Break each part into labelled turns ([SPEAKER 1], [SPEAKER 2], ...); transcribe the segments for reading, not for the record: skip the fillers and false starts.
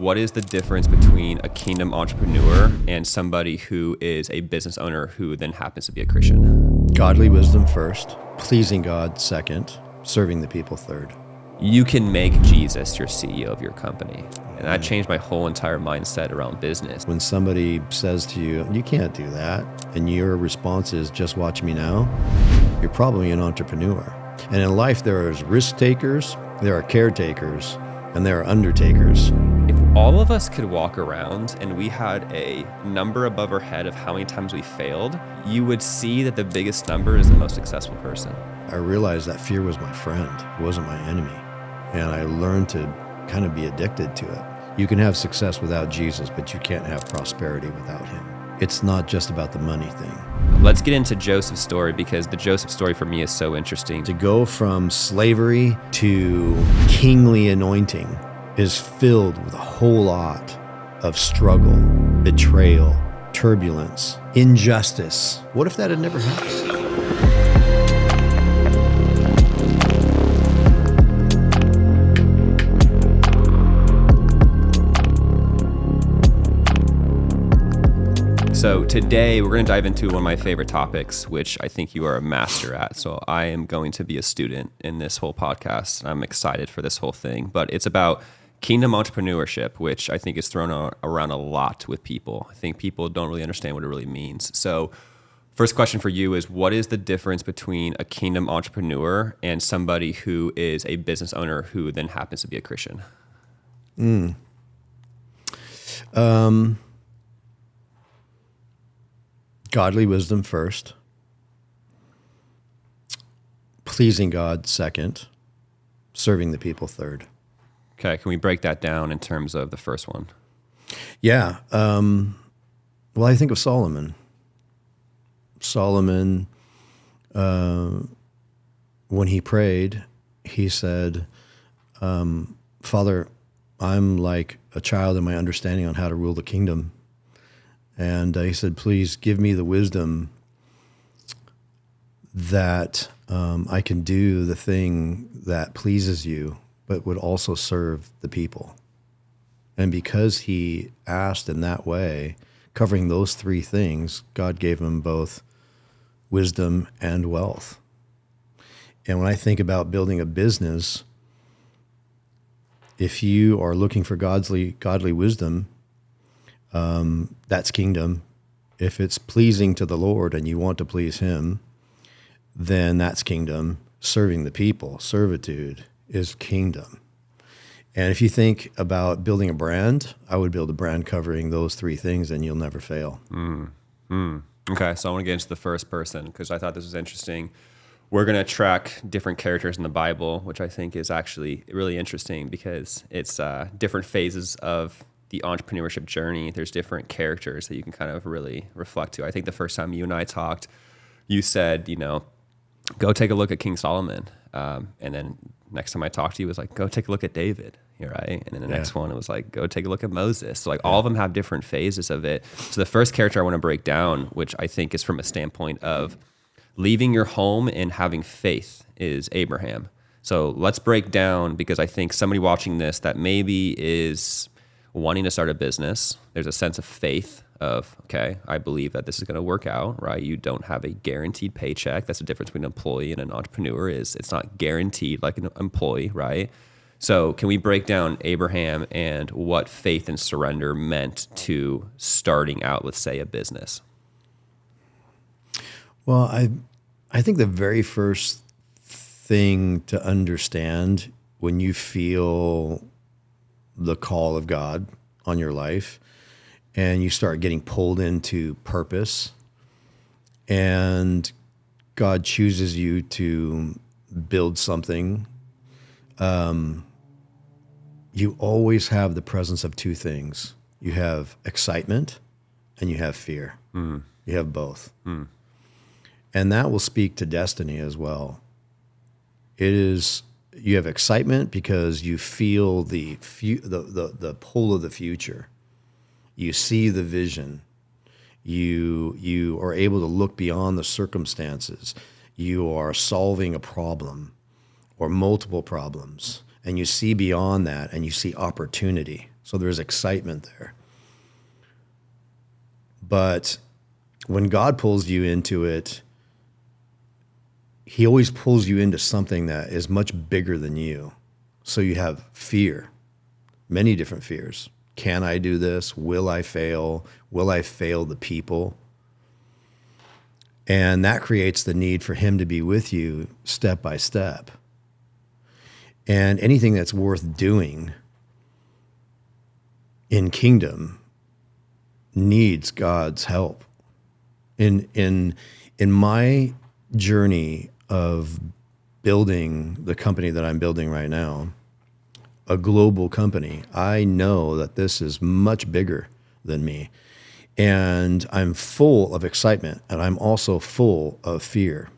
[SPEAKER 1] what is the difference between a kingdom entrepreneur and somebody who is a business owner who then happens to be a Christian?
[SPEAKER 2] Godly wisdom first, pleasing God second, serving the people third.
[SPEAKER 1] You can make Jesus your CEO of your company. And that changed my whole entire mindset around business.
[SPEAKER 2] When somebody says to you, you can't do that, and your response is, just watch me now, you're probably an entrepreneur. And in life, there are risk takers, there are caretakers, and there are undertakers.
[SPEAKER 1] If all of us could walk around and we had a number above our head of how many times we failed, you would see that the biggest number is the most successful person.
[SPEAKER 2] I realized that fear was my friend, it wasn't my enemy. And I learned to kind of be addicted to it. You can have success without Jesus, but you can't have prosperity without him. It's not just about the money thing.
[SPEAKER 1] Let's get into Joseph's story, because the Joseph story for me is so interesting.
[SPEAKER 2] To go from slavery to kingly anointing is filled with a whole lot of struggle, betrayal, turbulence, injustice. What if that had never happened?
[SPEAKER 1] So today we're going to dive into one of my favorite topics, which I think you are a master at. So I am going to be a student in this whole podcast. I'm excited for this whole thing, but it's about kingdom entrepreneurship, which I think is thrown around a lot with people. I think people don't really understand what it really means. So first question for you is, what is the difference between a kingdom entrepreneur and somebody who is a business owner who then happens to be a Christian?
[SPEAKER 2] Godly wisdom first, pleasing God second, serving the people third.
[SPEAKER 1] Okay, can we break that down in terms of the first one?
[SPEAKER 2] Yeah. Well, I think of Solomon. Solomon, when he prayed, he said, Father, I'm like a child in my understanding on how to rule the kingdom. And he said, please give me the wisdom that I can do the thing that pleases you, but would also serve the people. And because he asked in that way, covering those three things, God gave him both wisdom and wealth. And when I think about building a business, if you are looking for godly wisdom, that's kingdom. If it's pleasing to the Lord and you want to please him, then that's kingdom. Serving the people, servitude is kingdom. And if you think about building a brand, I would build a brand covering those three things, and you'll never fail.
[SPEAKER 1] Okay, so I want to get into the first person because I thought this was interesting. We're going to track different characters in the Bible, which I think is actually really interesting because it's different phases of the entrepreneurship journey. There's different characters that you can kind of really reflect to. I think the first time you and I talked, you said, go take a look at King Solomon. And then next time I talked to you, it was like, go take a look at David, right? And then the next one, it was like, go take a look at Moses. So all of them have different phases of it. So the first character I want to break down, which I think is from a standpoint of leaving your home and having faith, is Abraham. So let's break down, because I think somebody watching this that maybe is wanting to start a business, there's a sense of faith of, okay, I believe that this is going to work out, right? You don't have a guaranteed paycheck. That's the difference between an employee and an entrepreneur, is it's not guaranteed like an employee, right? So can we break down Abraham and what faith and surrender meant to starting out, let's say, a business?
[SPEAKER 2] Well, I think the very first thing to understand when you feel the call of God on your life and you start getting pulled into purpose and God chooses you to build something, you always have the presence of two things. You have excitement and you have fear. You have both. And that will speak to destiny as well. You have excitement because you feel the pull of the future. You see the vision. You are able to look beyond the circumstances. You are solving a problem or multiple problems, and you see beyond that, and you see opportunity. So there's excitement there. But when God pulls you into it, he always pulls you into something that is much bigger than you. So you have fear, many different fears. Can I do this? Will I fail? Will I fail the people? And that creates the need for him to be with you step by step. And anything that's worth doing in kingdom needs God's help. In my journey of building the company that I'm building right now, a global company, I know that this is much bigger than me. And I'm full of excitement, and I'm also full of fear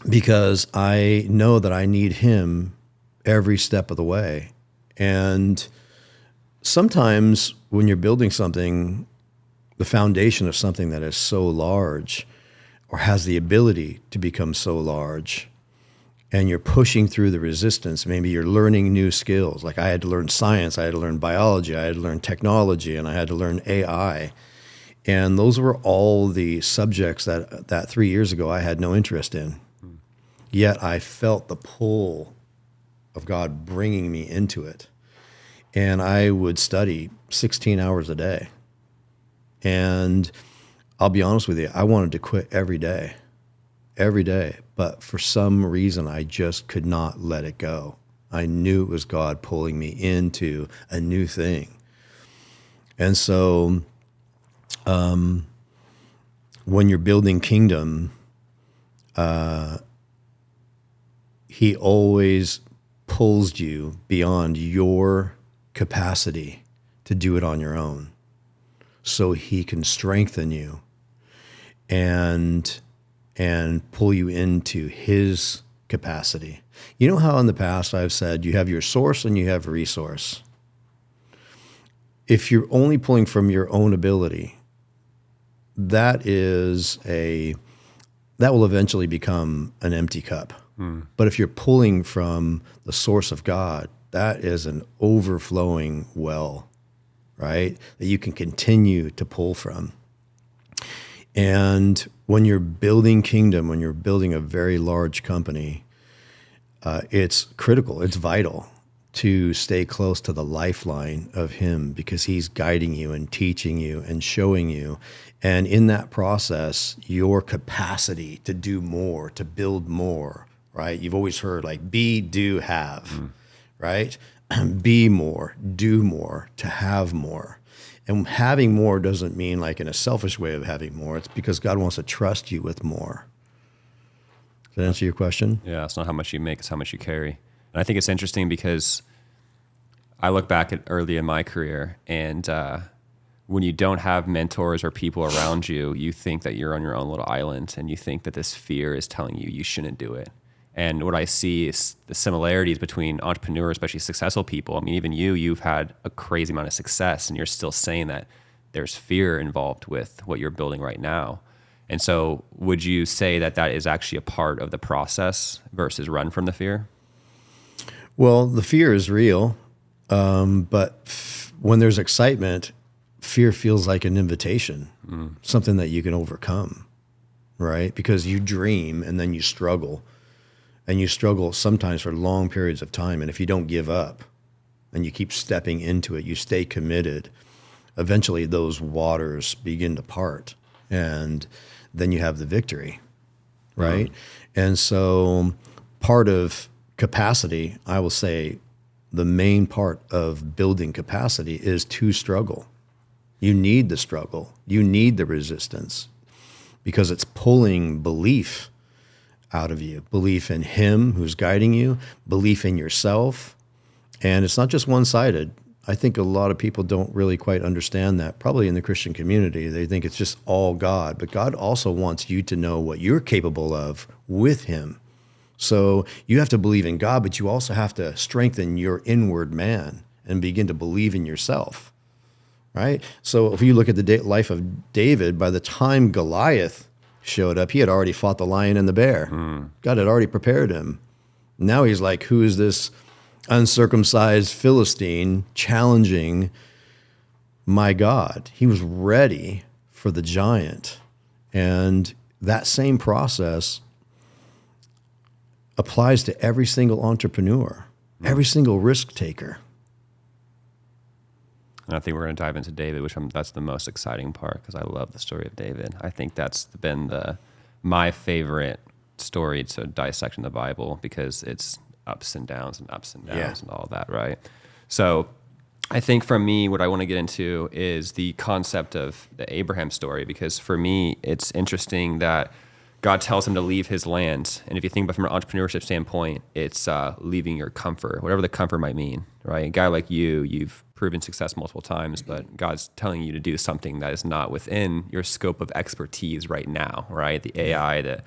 [SPEAKER 2] because I know that I need him every step of the way. And sometimes when you're building something, the foundation of something that is so large or has the ability to become so large, and you're pushing through the resistance, maybe you're learning new skills. Like I had to learn science, I had to learn biology, I had to learn technology, and I had to learn AI. And those were all the subjects that 3 years ago I had no interest in. Yet I felt the pull of God bringing me into it. And I would study 16 hours a day. And I'll be honest with you, I wanted to quit every day. But for some reason, I just could not let it go. I knew it was God pulling me into a new thing. And so when you're building kingdom, he always pulls you beyond your capacity to do it on your own, so he can strengthen you and pull you into his capacity. You know how in the past I've said you have your source and you have resource. If you're only pulling from your own ability, that will eventually become an empty cup. But if you're pulling from the source of God, that is an overflowing well, right? That you can continue to pull from. And when you're building kingdom, when you're building a very large company, it's critical, it's vital to stay close to the lifeline of him, because he's guiding you and teaching you and showing you. And in that process, your capacity to do more, to build more, right? You've always heard like be, do, have, right? Be more, do more, to have more. And having more doesn't mean like in a selfish way of having more. It's because God wants to trust you with more. Does that answer your question?
[SPEAKER 1] Yeah, it's not how much you make, it's how much you carry. And I think it's interesting because I look back at early in my career, and when you don't have mentors or people around you, you think that you're on your own little island, and you think that this fear is telling you you shouldn't do it. And what I see is the similarities between entrepreneurs, especially successful people. I mean, even you've had a crazy amount of success, and you're still saying that there's fear involved with what you're building right now. And so would you say that that is actually a part of the process versus run from the fear?
[SPEAKER 2] Well, the fear is real, but when there's excitement, fear feels like an invitation, something that you can overcome, right? Because you dream and then you struggle. And you struggle sometimes for long periods of time. And if you don't give up and you keep stepping into it, you stay committed, eventually those waters begin to part. And then you have the victory, right? And so part of capacity, I will say the main part of building capacity is to struggle. You need the struggle. You need the resistance, because it's pulling belief out of you, belief in him who's guiding you, belief in yourself. And it's not just one-sided. I think a lot of people don't really quite understand that, probably in the Christian community. They think it's just all God, but God also wants you to know what you're capable of with him. So you have to believe in God, but you also have to strengthen your inward man and begin to believe in yourself, right? So if you look at the life of David, by the time Goliath showed up, he had already fought the lion and the bear. God had already prepared him. Now he's like, who is this uncircumcised Philistine challenging my God. He was ready for the giant. And that same process applies to every single entrepreneur, every single risk taker.
[SPEAKER 1] And I think we're going to dive into David, that's the most exciting part because I love the story of David. I think that's been my favorite story to dissect in the Bible because it's ups and downs and ups and downs and all that, right? So I think for me, what I want to get into is the concept of the Abraham story, because for me, it's interesting that God tells him to leave his land. And if you think about it from an entrepreneurship standpoint, it's leaving your comfort, whatever the comfort might mean, right? A guy like you've proven success multiple times, but God's telling you to do something that is not within your scope of expertise right now, right? The AI, the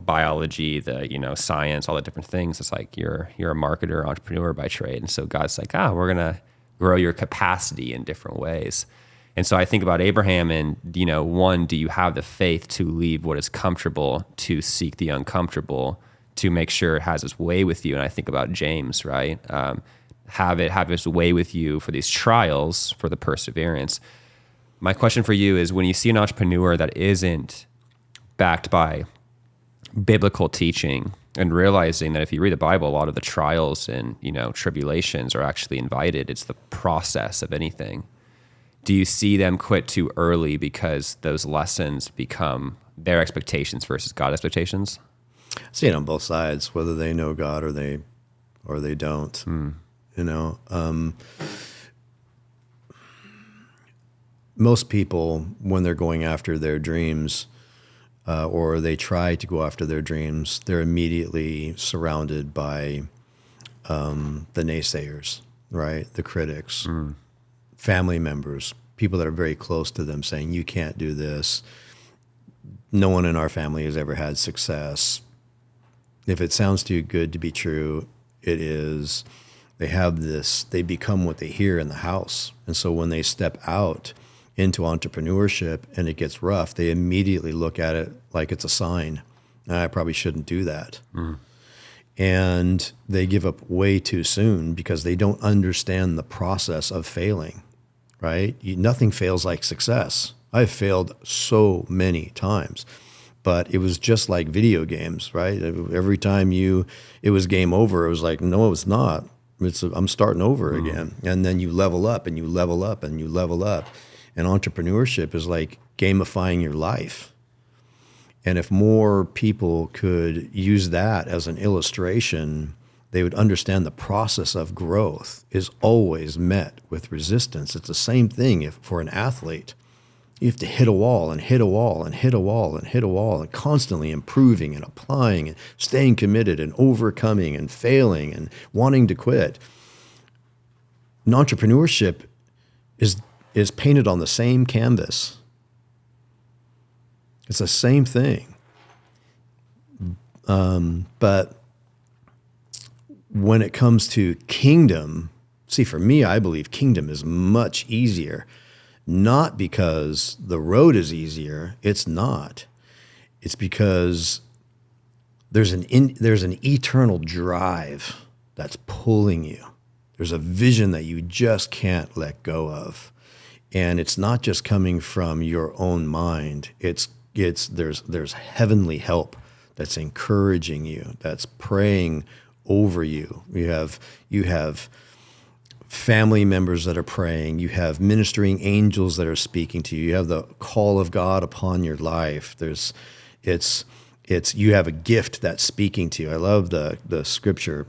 [SPEAKER 1] biology, the science, all the different things. It's like you're a marketer, entrepreneur by trade. And so God's like, we're going to grow your capacity in different ways. And so I think about Abraham and, one, do you have the faith to leave what is comfortable to seek the uncomfortable, to make sure it has its way with you? And I think about James, right? Have its way with you for these trials, for the perseverance. My question for you is, when you see an entrepreneur that isn't backed by biblical teaching, and realizing that if you read the Bible, a lot of the trials and tribulations are actually invited. It's the process of anything. Do you see them quit too early because those lessons become their expectations versus God's expectations?
[SPEAKER 2] I see it on both sides, whether they know God or they don't. Most people, when they're going after their dreams, or they try to go after their dreams, they're immediately surrounded by the naysayers, right? The critics, family members, people that are very close to them saying, you can't do this. No one in our family has ever had success. If it sounds too good to be true, it is. They become what they hear in the house. And so when they step out into entrepreneurship and it gets rough, they immediately look at it like it's a sign. I probably shouldn't do that. And they give up way too soon because they don't understand the process of failing, right? Nothing fails like success. I've failed so many times, but it was just like video games, right? Every time it was game over, it was like, no, it's not. I'm starting over again. And then you level up and you level up and you level up. And entrepreneurship is like gamifying your life. And if more people could use that as an illustration, they would understand the process of growth is always met with resistance. It's the same thing for an athlete. You have to hit a wall and hit a wall and hit a wall and hit a wall and constantly improving and applying and staying committed and overcoming and failing and wanting to quit. And entrepreneurship is painted on the same canvas. It's the same thing. But when it comes to kingdom, see, for me, I believe kingdom is much easier. Not because the road is easier. It's not. It's because there's an eternal drive that's pulling you. There's a vision that you just can't let go of. And it's not just coming from your own mind. There's heavenly help that's encouraging you, that's praying over you. You have family members that are praying. You have ministering angels that are speaking to you. You have the call of God upon your life. You have a gift that's speaking to you. I love the scripture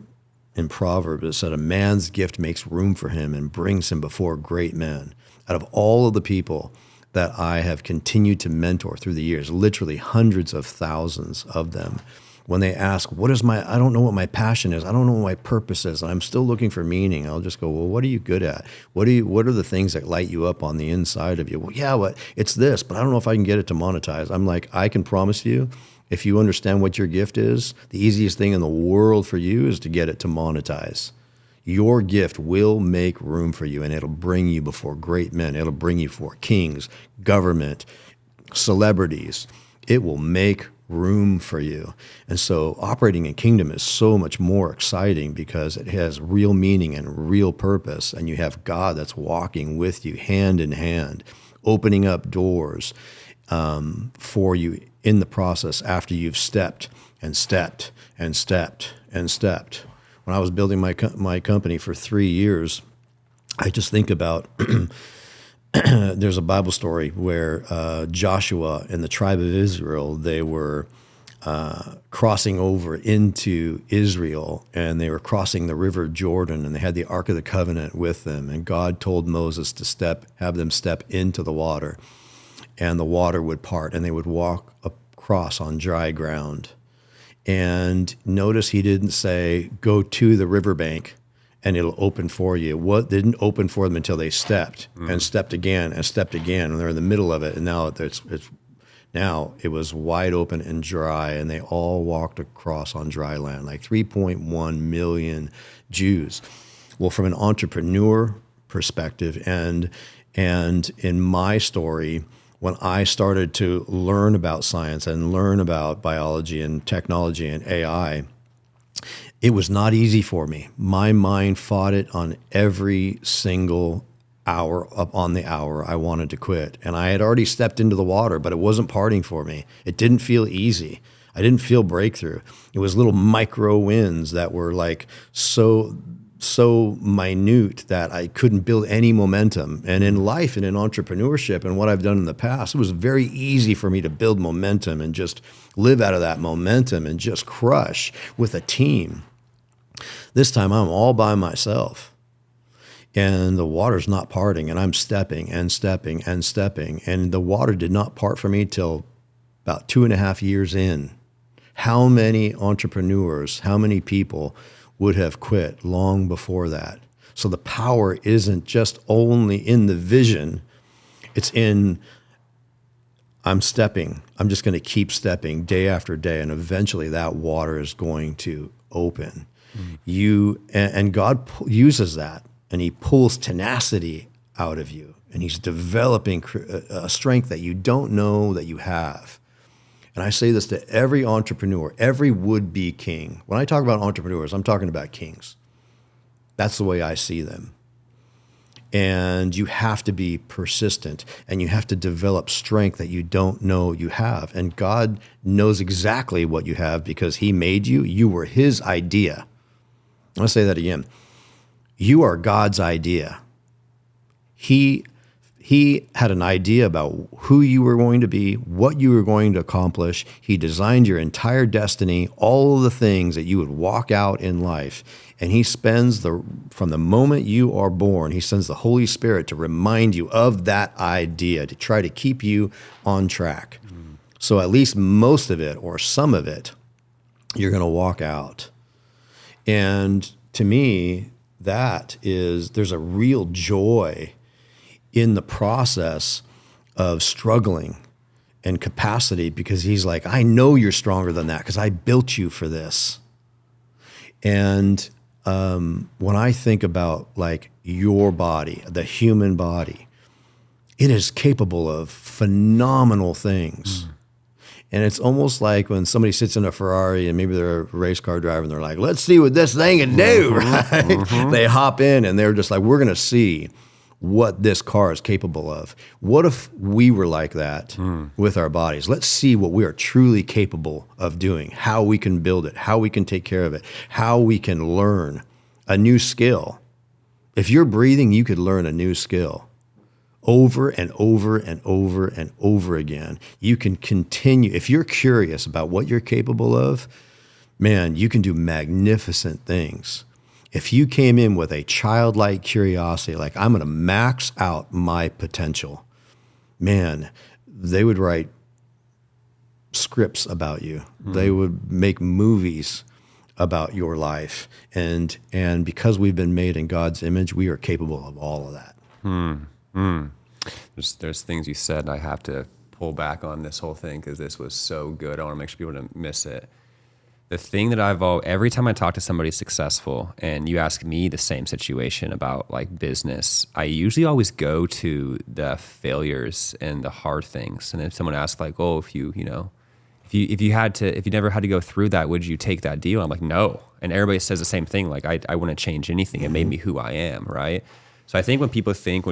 [SPEAKER 2] in Proverbs. It said, a man's gift makes room for him and brings him before great men. Out of all of the people that I have continued to mentor through the years, literally hundreds of thousands of them, when they ask, I don't know what my passion is, I don't know what my purpose is, and I'm still looking for meaning, I'll just go, well, what are you good at? What are the things that light you up on the inside of you? Well, yeah, it's this, but I don't know if I can get it to monetize. I'm like, I can promise you, if you understand what your gift is, the easiest thing in the world for you is to get it to monetize. Your gift will make room for you, and it'll bring you before great men. It'll bring you before kings, government, celebrities. It will make room for you. And so operating in kingdom is so much more exciting because it has real meaning and real purpose. And you have God that's walking with you hand in hand, opening up doors for you in the process after you've stepped and stepped and stepped and stepped. When I was building my company for 3 years, I just think about there's a Bible story where Joshua and the tribe of Israel, they were crossing over into Israel, and they were crossing the river Jordan, and they had the Ark of the Covenant with them. And God told Moses to have them step into the water, and the water would part, and they would walk across on dry ground. And notice he didn't say, go to the riverbank and it'll open for you. What didn't open for them until they stepped and stepped again and stepped again, and they're in the middle of it. And now it was wide open and dry, and they all walked across on dry land, like 3.1 million Jews. Well, from an entrepreneur perspective, and in my story, when I started to learn about science and learn about biology and technology and AI, it was not easy for me. My mind fought it on every single hour, up on the hour I wanted to quit. And I had already stepped into the water, but it wasn't parting for me. It didn't feel easy. I didn't feel breakthrough. It was little micro wins that were like so minute that I couldn't build any momentum. And in life and in entrepreneurship and what I've done in the past, it was very easy for me to build momentum and just live out of that momentum and just crush with a team. This time I'm all by myself, and the water's not parting, and I'm stepping and stepping and stepping, and the water did not part for me till about 2.5 years in. How many entrepreneurs, how many people would have quit long before that? So the power isn't just only in the vision, it's in I'm stepping. I'm just going to keep stepping day after day, and eventually that water is going to open. And God uses that, and he pulls tenacity out of you, and he's developing a strength that you don't know that you have. And I say this to every entrepreneur, every would-be king. When I talk about entrepreneurs, I'm talking about kings. That's the way I see them. And you have to be persistent, and you have to develop strength that you don't know you have. And God knows exactly what you have because he made you. You were his idea. I'll say that again. You are God's idea. He had an idea about who you were going to be, what you were going to accomplish. He designed your entire destiny, all of the things that you would walk out in life. And he spends from the moment you are born, he sends the Holy Spirit to remind you of that idea, to try to keep you on track. So at least most of it or some of it, you're going to walk out. And to me, there's a real joy in the process of struggling and capacity, because he's like, I know you're stronger than that because I built you for this. And when I think about like your body, the human body, it is capable of phenomenal things. And it's almost like when somebody sits in a Ferrari and maybe they're a race car driver and they're like, let's see what this thing can do, right? They hop in and they're just like, we're going to see what this car is capable of. What if we were like that with our bodies? Let's see what we are truly capable of doing, how we can build it, how we can take care of it, how we can learn a new skill. If you're breathing, you could learn a new skill over and over and over and over again. You can continue. If you're curious about what you're capable of, man, you can do magnificent things. If you came in with a childlike curiosity, like I'm going to max out my potential, man, they would write scripts about you. They would make movies about your life. And because we've been made in God's image, we are capable of all of that.
[SPEAKER 1] There's things you said I have to pull back on this whole thing because this was so good. I want to make sure people don't miss it. The thing that every time I talk to somebody successful and you ask me the same situation about like business, I usually always go to the failures and the hard things. And if someone asks like, oh, if you if you never had to go through that, would you take that deal? I'm like, no. And everybody says the same thing. Like, I wouldn't change anything. It made me who I am, right? So I think when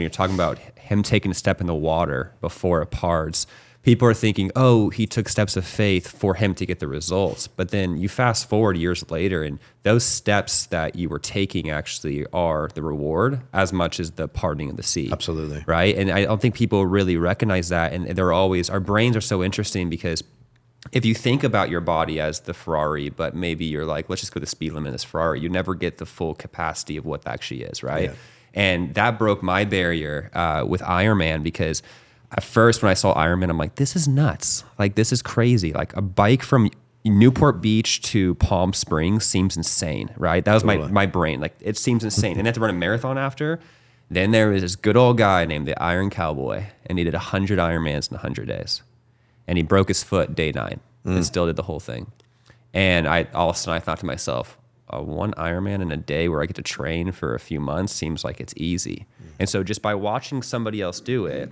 [SPEAKER 1] you're talking about him taking a step in the water before it parts, people are thinking, oh, he took steps of faith for him to get the results. But then you fast forward years later, and those steps that you were taking actually are the reward as much as the parting of the sea.
[SPEAKER 2] Absolutely.
[SPEAKER 1] Right? And I don't think people really recognize that. And our brains are so interesting because if you think about your body as the Ferrari, but maybe you're like, let's just go to the speed limit of this Ferrari, you never get the full capacity of what that actually is, right?
[SPEAKER 2] Yeah.
[SPEAKER 1] And that broke my barrier with Ironman, because at first when I saw Ironman, I'm like, this is nuts. Like, this is crazy. Like, a bike from Newport Beach to Palm Springs seems insane, right? That was my brain. Like, it seems insane. And I had to run a marathon after. Then there was this good old guy named the Iron Cowboy, and he did 100 Ironmans in 100 days. And he broke his foot day 9 and still did the whole thing. And all of a sudden I thought to myself, one Ironman in a day where I get to train for a few months seems like it's easy. And so just by watching somebody else do it,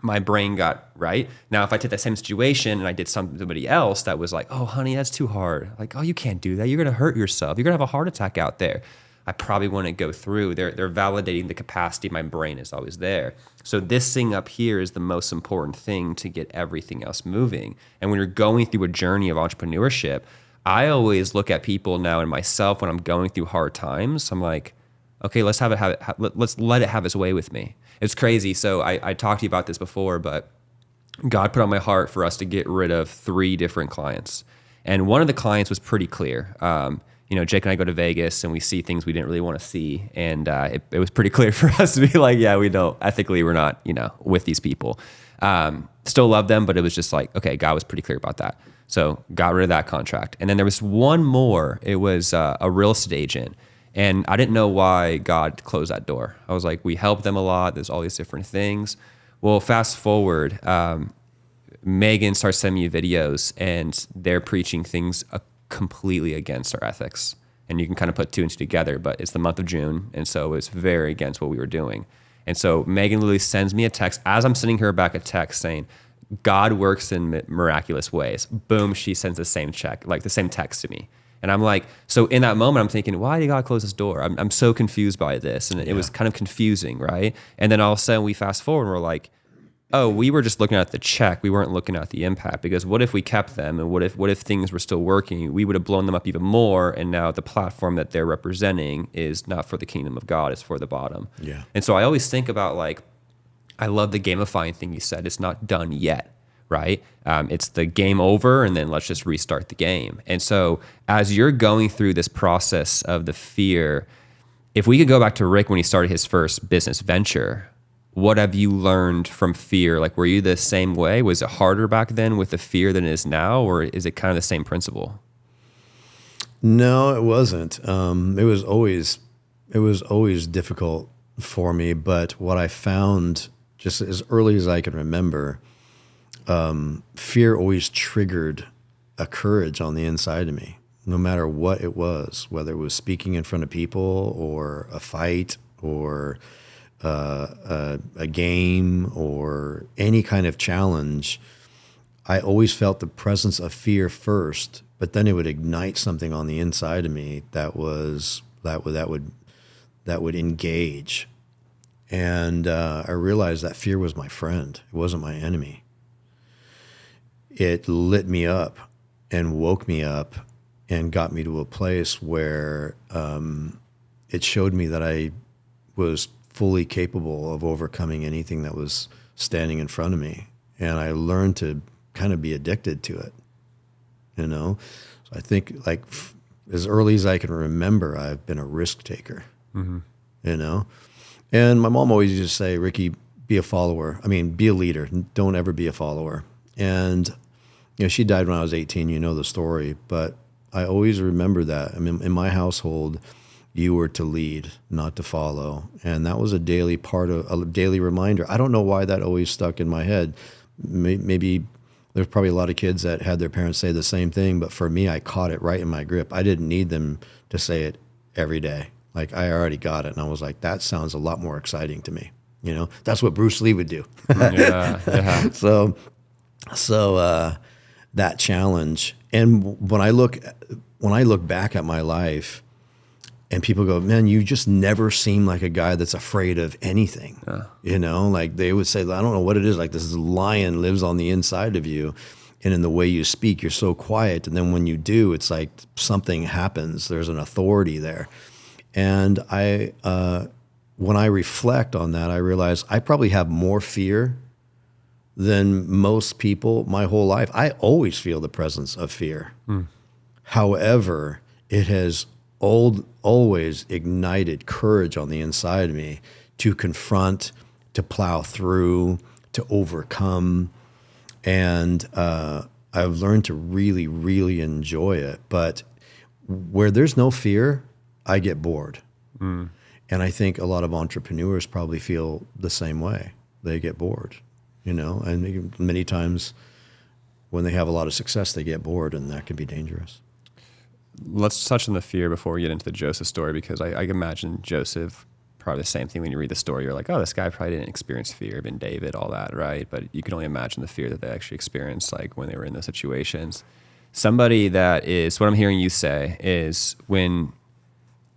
[SPEAKER 1] my brain got right. Now, if I took that same situation and I did somebody else that was like, oh, honey, that's too hard. Like, oh, you can't do that. You're going to hurt yourself. You're going to have a heart attack out there. I probably wouldn't go through. They're validating the capacity. My brain is always there. So this thing up here is the most important thing to get everything else moving. And when you're going through a journey of entrepreneurship, I always look at people now and myself when I'm going through hard times. I'm like, okay, let's let it have its way with me. It's crazy. So I talked to you about this before, but God put on my heart for us to get rid of 3 different clients. And one of the clients was pretty clear. Jake and I go to Vegas and we see things we didn't really want to see. And it was pretty clear for us to be like, yeah, we don't, ethically, we're not, with these people. Still love them, but it was just like, okay, God was pretty clear about that. So got rid of that contract. And then there was one more. It was a real estate agent. And I didn't know why God closed that door. I was like, we help them a lot. There's all these different things. Well, fast forward, Megan starts sending me videos and they're preaching things completely against our ethics. And you can kind of put 2 and 2 together, but it's the month of June. And so it's very against what we were doing. And so Megan literally sends me a text as I'm sending her back a text saying, God works in miraculous ways. Boom, she sends the same text to me. And I'm like, so in that moment, I'm thinking, why did God close this door? I'm so confused by this. And it was kind of confusing, right? And then all of a sudden we fast forward and we're like, oh, we were just looking at the check. We weren't looking at the impact, because what if we kept them, and what if things were still working? We would have blown them up even more. And now the platform that they're representing is not for the kingdom of God, it's for the bottom.
[SPEAKER 2] Yeah.
[SPEAKER 1] And so I always think about, like, I love the gamifying thing you said. It's not done yet, right? It's the game over, and then let's just restart the game. And so as you're going through this process of the fear, if we could go back to Rick when he started his first business venture, what have you learned from fear? Like, were you the same way? Was it harder back then with the fear than it is now, or is it kind of the same principle?
[SPEAKER 2] No, it wasn't. It was always difficult for me. But what I found, just as early as I can remember, fear always triggered a courage on the inside of me, no matter what it was, whether it was speaking in front of people or a fight or a game or any kind of challenge. I always felt the presence of fear first, but then it would ignite something on the inside of me that would engage. And I realized that fear was my friend. It wasn't my enemy. It lit me up and woke me up and got me to a place where it showed me that I was fully capable of overcoming anything that was standing in front of me. And I learned to kind of be addicted to it, So I think, like, as early as I can remember, I've been a risk taker, And my mom always used to say, Ricky, be a follower. I mean, be a leader. Don't ever be a follower. And, she died when I was 18. You know the story. But I always remember that. I mean, in my household, you were to lead, not to follow. And that was a daily reminder. I don't know why that always stuck in my head. Maybe there's probably a lot of kids that had their parents say the same thing, but for me, I caught it right in my grip. I didn't need them to say it every day. Like, I already got it. And I was like, that sounds a lot more exciting to me. That's what Bruce Lee would do.
[SPEAKER 1] Yeah.
[SPEAKER 2] So that challenge. And when I look back at my life, and people go, man, you just never seem like a guy that's afraid of anything. Like they would say, I don't know what it is. Like this lion lives on the inside of you. And in the way you speak, you're so quiet. And then when you do, it's like something happens. There's an authority there. And when I reflect on that, I realize I probably have more fear than most people my whole life. I always feel the presence of fear. However, it has always ignited courage on the inside of me to confront, to plow through, to overcome. And I've learned to really, really enjoy it. But where there's no fear, I get bored. And I think a lot of entrepreneurs probably feel the same way. They get bored, and many times when they have a lot of success, they get bored, and that can be dangerous.
[SPEAKER 1] Let's touch on the fear before we get into the Joseph story, because I imagine Joseph, probably the same thing when you read the story. You're like, oh, this guy probably didn't experience fear, been David, all that, right? But you can only imagine the fear that they actually experienced, like when they were in those situations. Somebody that is, what I'm hearing you say is when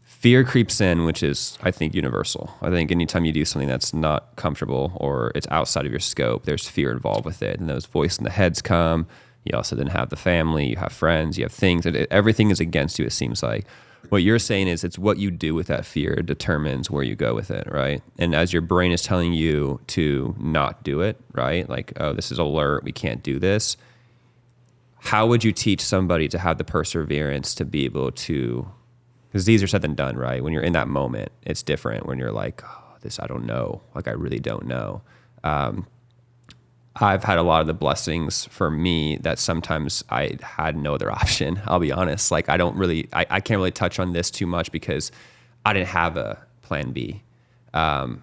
[SPEAKER 1] fear creeps in, which is, I think, universal. I think anytime you do something that's not comfortable or it's outside of your scope, there's fear involved with it. And those voices in the heads come. You also then have the family, you have friends, you have things. Everything is against you, it seems like. What you're saying is it's what you do with that fear determines where you go with it, right? And as your brain is telling you to not do it, right? Like, oh, this is alert, we can't do this. How would you teach somebody to have the perseverance to be able to, because these are said than done, right? When you're in that moment, it's different. When you're like, oh, this, I don't know. Like, I really don't know. I've had a lot of the blessings for me that sometimes I had no other option. I'll be honest. Like I can't really touch on this too much because I didn't have a plan B. I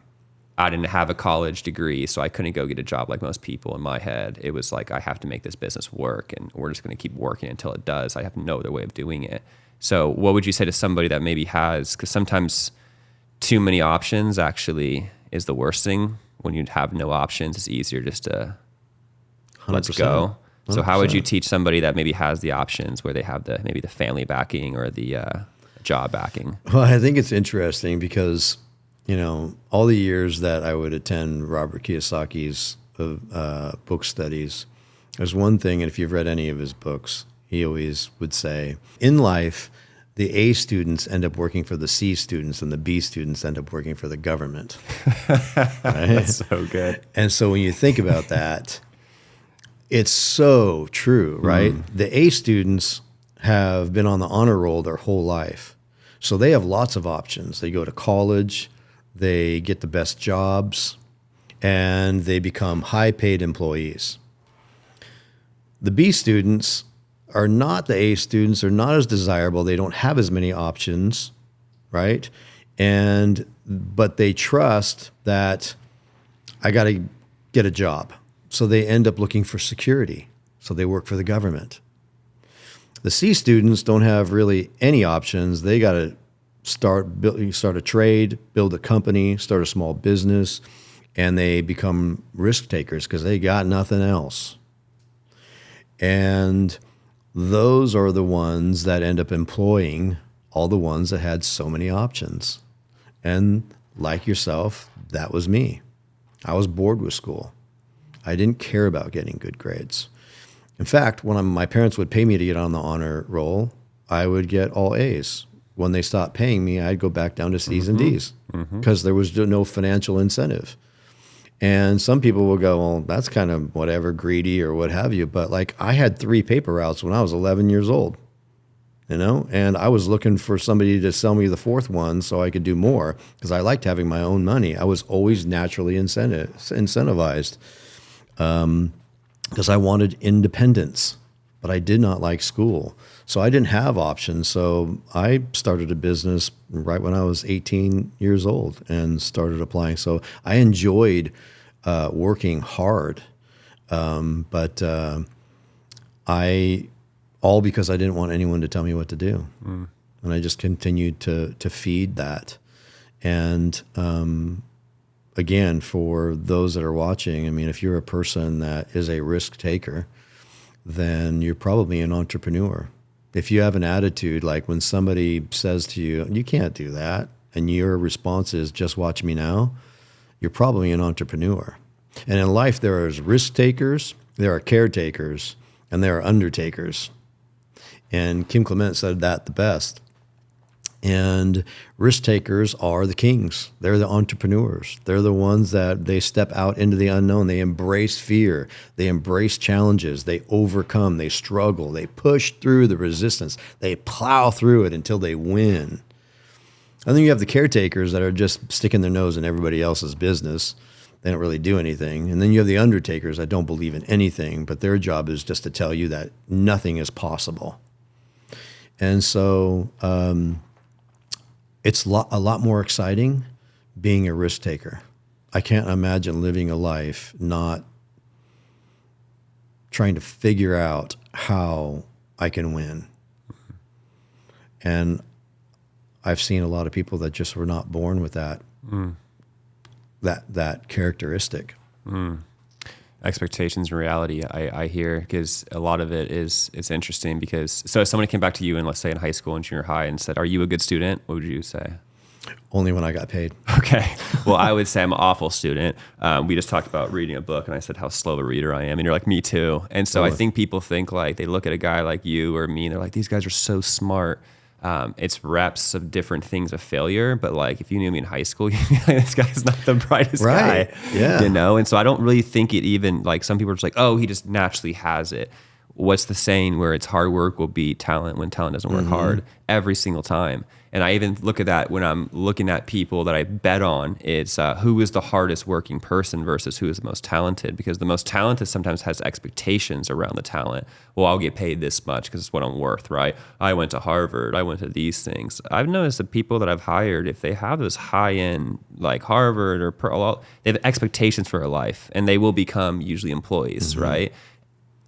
[SPEAKER 1] didn't have a college degree, so I couldn't go get a job like most people. In my head, it was like, I have to make this business work and we're just going to keep working until it does. I have no other way of doing it. So what would you say to somebody that maybe has, because sometimes too many options actually is the worst thing. When you have no options, it's easier just to
[SPEAKER 2] 100%.
[SPEAKER 1] Let's go.
[SPEAKER 2] 100%.
[SPEAKER 1] So how would you teach somebody that maybe has the options where they have maybe the family backing or the job backing?
[SPEAKER 2] Well, I think it's interesting because, all the years that I would attend Robert Kiyosaki's book studies, there's one thing, and if you've read any of his books, he always would say, in life, the A students end up working for the C students and the B students end up working for the government. Right?
[SPEAKER 1] That's so good.
[SPEAKER 2] And so when you think about that, it's so true, right? The A students have been on the honor roll their whole life. So they have lots of options. They go to college, they get the best jobs, and they become high-paid employees. The B students are not the A students, are not as desirable, they don't have as many options, right? But they trust that I got to get a job. So they end up looking for security. So they work for the government. The C students don't have really any options. They got to start a trade, build a company, start a small business, and they become risk takers because they got nothing else. And those are the ones that end up employing all the ones that had so many options. And like yourself, that was me. I was bored with school. I didn't care about getting good grades. In fact, when my parents would pay me to get on the honor roll, I would get all A's. When they stopped paying me, I'd go back down to C's and D's because there was no financial incentive. And some people will go, well, that's kind of whatever, greedy or what have you. But like I had 3 paper routes when I was 11 years old, and I was looking for somebody to sell me the 4th one so I could do more because I liked having my own money. I was always naturally incentivized because I wanted independence, but I did not like school. So I didn't have options. So I started a business right when I was 18 years old and started applying. So I enjoyed working hard, but all because I didn't want anyone to tell me what to do. And I just continued to feed that. And again, for those that are watching, I mean, if you're a person that is a risk taker, then you're probably an entrepreneur. If you have an attitude like when somebody says to you, you can't do that, and your response is, just watch me now, you're probably an entrepreneur. And in life, there are risk takers, there are caretakers, and there are undertakers. And Kim Clement said that the best. And risk takers are the kings. They're the entrepreneurs. They're the ones that they step out into the unknown. They embrace fear. They embrace challenges. They overcome. They struggle. They push through the resistance. They plow through it until they win. And then you have the caretakers that are just sticking their nose in everybody else's business. They don't really do anything. And then you have the undertakers that don't believe in anything, but their job is just to tell you that nothing is possible. And so it's a lot more exciting being a risk taker. I can't imagine living a life not trying to figure out how I can win. And I've seen a lot of people that just were not born with that that characteristic.
[SPEAKER 1] Expectations and reality, I hear, because a lot of it it's interesting because, so if somebody came back to you and let's say in high school and junior high and said, are you a good student? What would you say?
[SPEAKER 2] Only when I got paid.
[SPEAKER 1] Okay. Well, I would say I'm an awful student. We just talked about reading a book and I said how slow of a reader I am. And you're like, me too. And so I think people think like, they look at a guy like you or me and they're like, these guys are so smart. It's reps of different things of failure, but like if you knew me in high school, you'd be like, this guy's not the brightest guy,
[SPEAKER 2] yeah.
[SPEAKER 1] you know? And so I don't really think it even, like some people are just like, oh, he just naturally has it. What's the saying where it's hard work will beat talent when talent doesn't work hard every single time. And I even look at that when I'm looking at people that I bet on. It's who is the hardest working person versus who is the most talented, because the most talented sometimes has expectations around the talent. Well, I'll get paid this much because it's what I'm worth, right? I went to Harvard. I went to these things. I've noticed the people that I've hired, if they have those high-end like Harvard or Pearl, they have expectations for their life and they will become usually employees, right?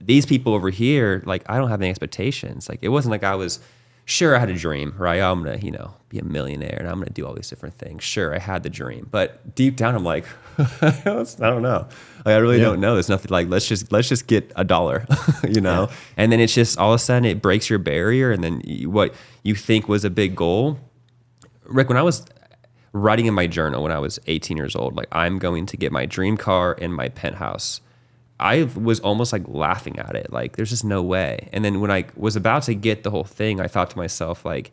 [SPEAKER 1] These people over here, like I don't have any expectations. Like it wasn't like I was... Sure, I had a dream, right? I'm going to, be a millionaire and I'm going to do all these different things. Sure, I had the dream. But deep down, I'm like, I don't know. Like, I really don't know. There's nothing like, let's just get $1, you know? Yeah. And then it's just all of a sudden it breaks your barrier. And then what you think was a big goal. Rick, when I was writing in my journal when I was 18 years old, like I'm going to get my dream car and my penthouse. I was almost like laughing at it. Like, there's just no way. And then when I was about to get the whole thing, I thought to myself, like,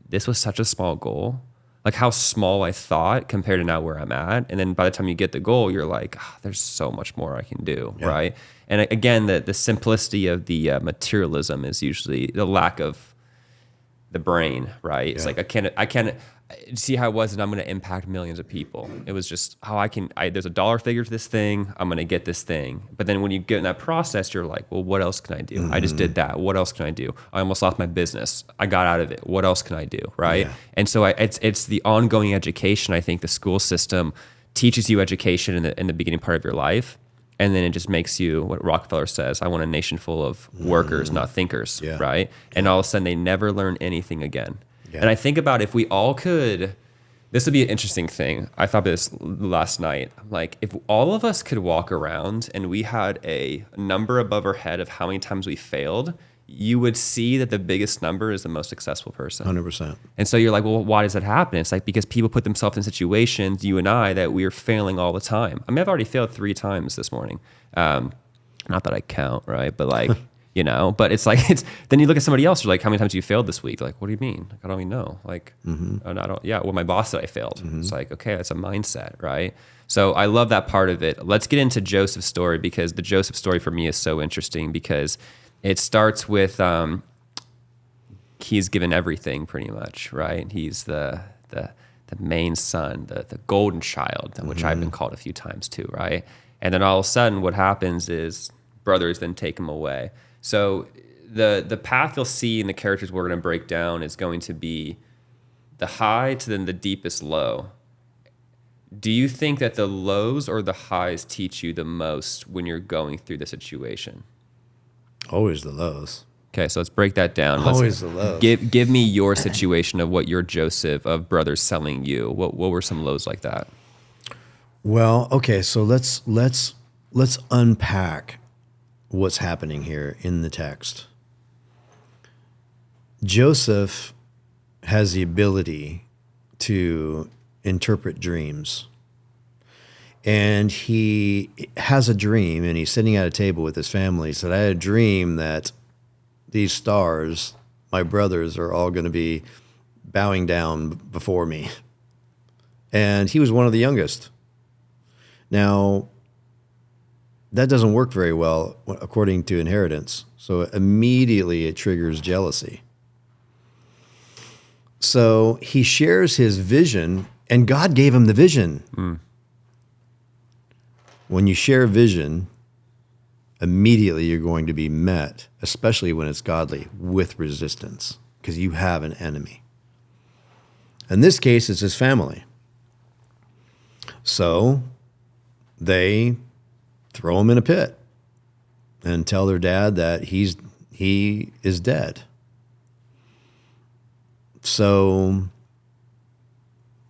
[SPEAKER 1] this was such a small goal. Like how small I thought compared to now where I'm at. And then by the time you get the goal, you're like, there's so much more I can do, right? And again, the simplicity of the materialism is usually the lack of the brain, right? It's like, I can't see how it was, and I'm going to impact millions of people. It was just how there's a dollar figure to this thing. I'm going to get this thing. But then when you get in that process, you're like, well, what else can I do? I just did that. What else can I do? I almost lost my business. I got out of it. What else can I do? Right. Yeah. And so it's the ongoing education. I think the school system teaches you education in the beginning part of your life. And then it just makes you, what Rockefeller says, I want a nation full of workers, not thinkers. Yeah. Right. And all of a sudden they never learn anything again. Yeah. And I think about if we all could, this would be an interesting thing. I thought about this last night. Like, if all of us could walk around and we had a number above our head of how many times we failed, you would see that the biggest number is the most successful person.
[SPEAKER 2] 100%.
[SPEAKER 1] And so you're like, well, why does that happen? It's like because people put themselves in situations, you and I, that we are failing all the time. I mean, I've already failed 3 times this morning. Not that I count, right? But like... but it's like, then you look at somebody else, you're like, how many times have you failed this week? Like, what do you mean? Like, I don't even know. Like, well, my boss said I failed. It's like, okay, that's a mindset, right? So I love that part of it. Let's get into Joseph's story, because the Joseph story for me is so interesting, because it starts with, he's given everything pretty much, right? He's the main son, the golden child, which I've been called a few times too, right? And then all of a sudden what happens is brothers then take him away. So the path you'll see in the characters we're going to break down is going to be the high to then the deepest low. Do you think that the lows or the highs teach you the most when you're going through the situation?
[SPEAKER 2] Always the lows.
[SPEAKER 1] Okay, so let's break that down.
[SPEAKER 2] Always the lows.
[SPEAKER 1] Give me your situation of what your Joseph of brothers selling you. What were some lows like that?
[SPEAKER 2] Well, okay, so let's unpack what's happening here in the text. Joseph has the ability to interpret dreams. And he has a dream, and he's sitting at a table with his family. He said, I had a dream that these stars, my brothers, are all going to be bowing down before me. And he was one of the youngest. Now, that doesn't work very well according to inheritance. So immediately it triggers jealousy. So he shares his vision, and God gave him the vision. When you share vision, immediately you're going to be met, especially when it's godly, with resistance, because you have an enemy. In this case, it's his family. So they throw him in a pit and tell their dad that he is dead. So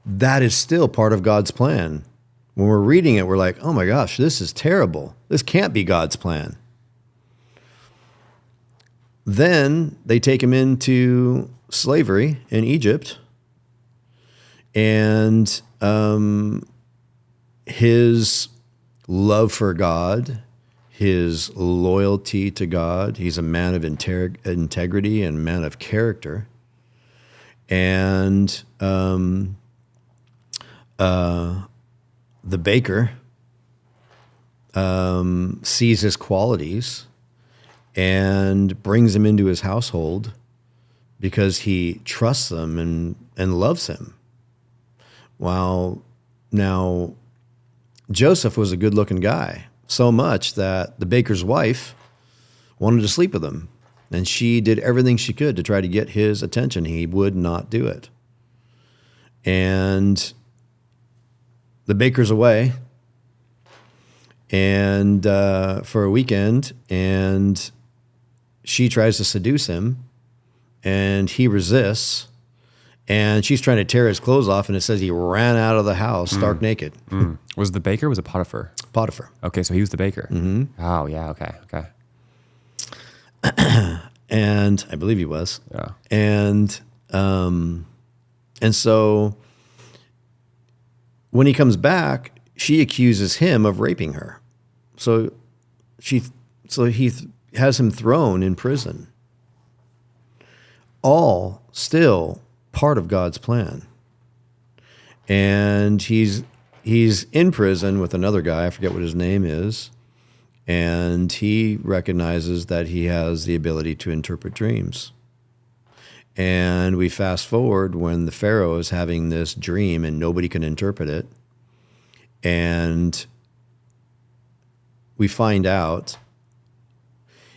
[SPEAKER 2] that is still part of God's plan. When we're reading it, we're like, oh my gosh, this is terrible. This can't be God's plan. Then they take him into slavery in Egypt, and his love for God, his loyalty to God, he's a man of integrity and man of character. And the baker sees his qualities and brings him into his household because he trusts him and loves him. Well, now, Joseph was a good-looking guy, so much that the baker's wife wanted to sleep with him, and she did everything she could to try to get his attention. He would not do it. And the baker's away and for a weekend, and she tries to seduce him, and he resists, and she's trying to tear his clothes off, and it says he ran out of the house stark naked.
[SPEAKER 1] Was the baker? Was it Potiphar?
[SPEAKER 2] Potiphar.
[SPEAKER 1] Okay, so he was the baker. Oh, yeah, okay.
[SPEAKER 2] And I believe he was.
[SPEAKER 1] Yeah.
[SPEAKER 2] And so when he comes back, she accuses him of raping her. So he has him thrown in prison. All still part of God's plan. And he's in prison with another guy, I forget what his name is, and he recognizes that he has the ability to interpret dreams. And we fast forward when the Pharaoh is having this dream and nobody can interpret it. And we find out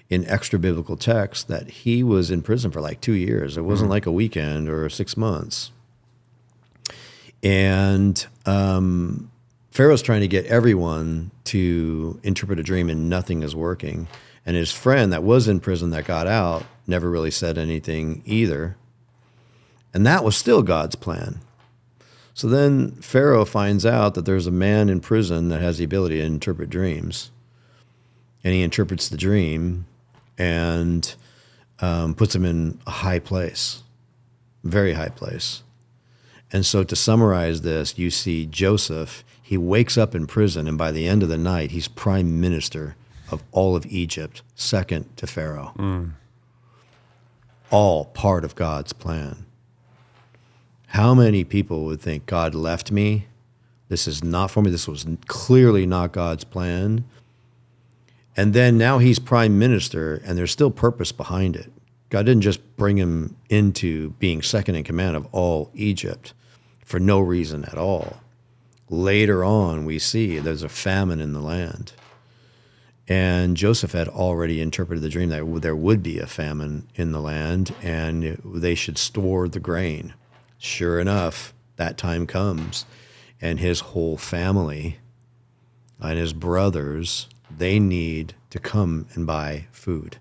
[SPEAKER 2] in extra biblical text that he was in prison for like 2 years. It wasn't like a weekend or 6 months. And Pharaoh's trying to get everyone to interpret a dream, and nothing is working. And his friend that was in prison that got out never really said anything either. And that was still God's plan. So then Pharaoh finds out that there's a man in prison that has the ability to interpret dreams. And he interprets the dream and puts him in a high place, very high place. And so to summarize this, you see Joseph, he wakes up in prison, and by the end of the night, he's prime minister of all of Egypt, second to Pharaoh. All part of God's plan. How many people would think, God left me? This is not for me. This was clearly not God's plan. And then now he's prime minister, and there's still purpose behind it. God didn't just bring him into being second in command of all Egypt for no reason at all. Later on, we see there's a famine in the land. And Joseph had already interpreted the dream that there would be a famine in the land, and they should store the grain. Sure enough, that time comes, and his whole family and his brothers, they need to come and buy food.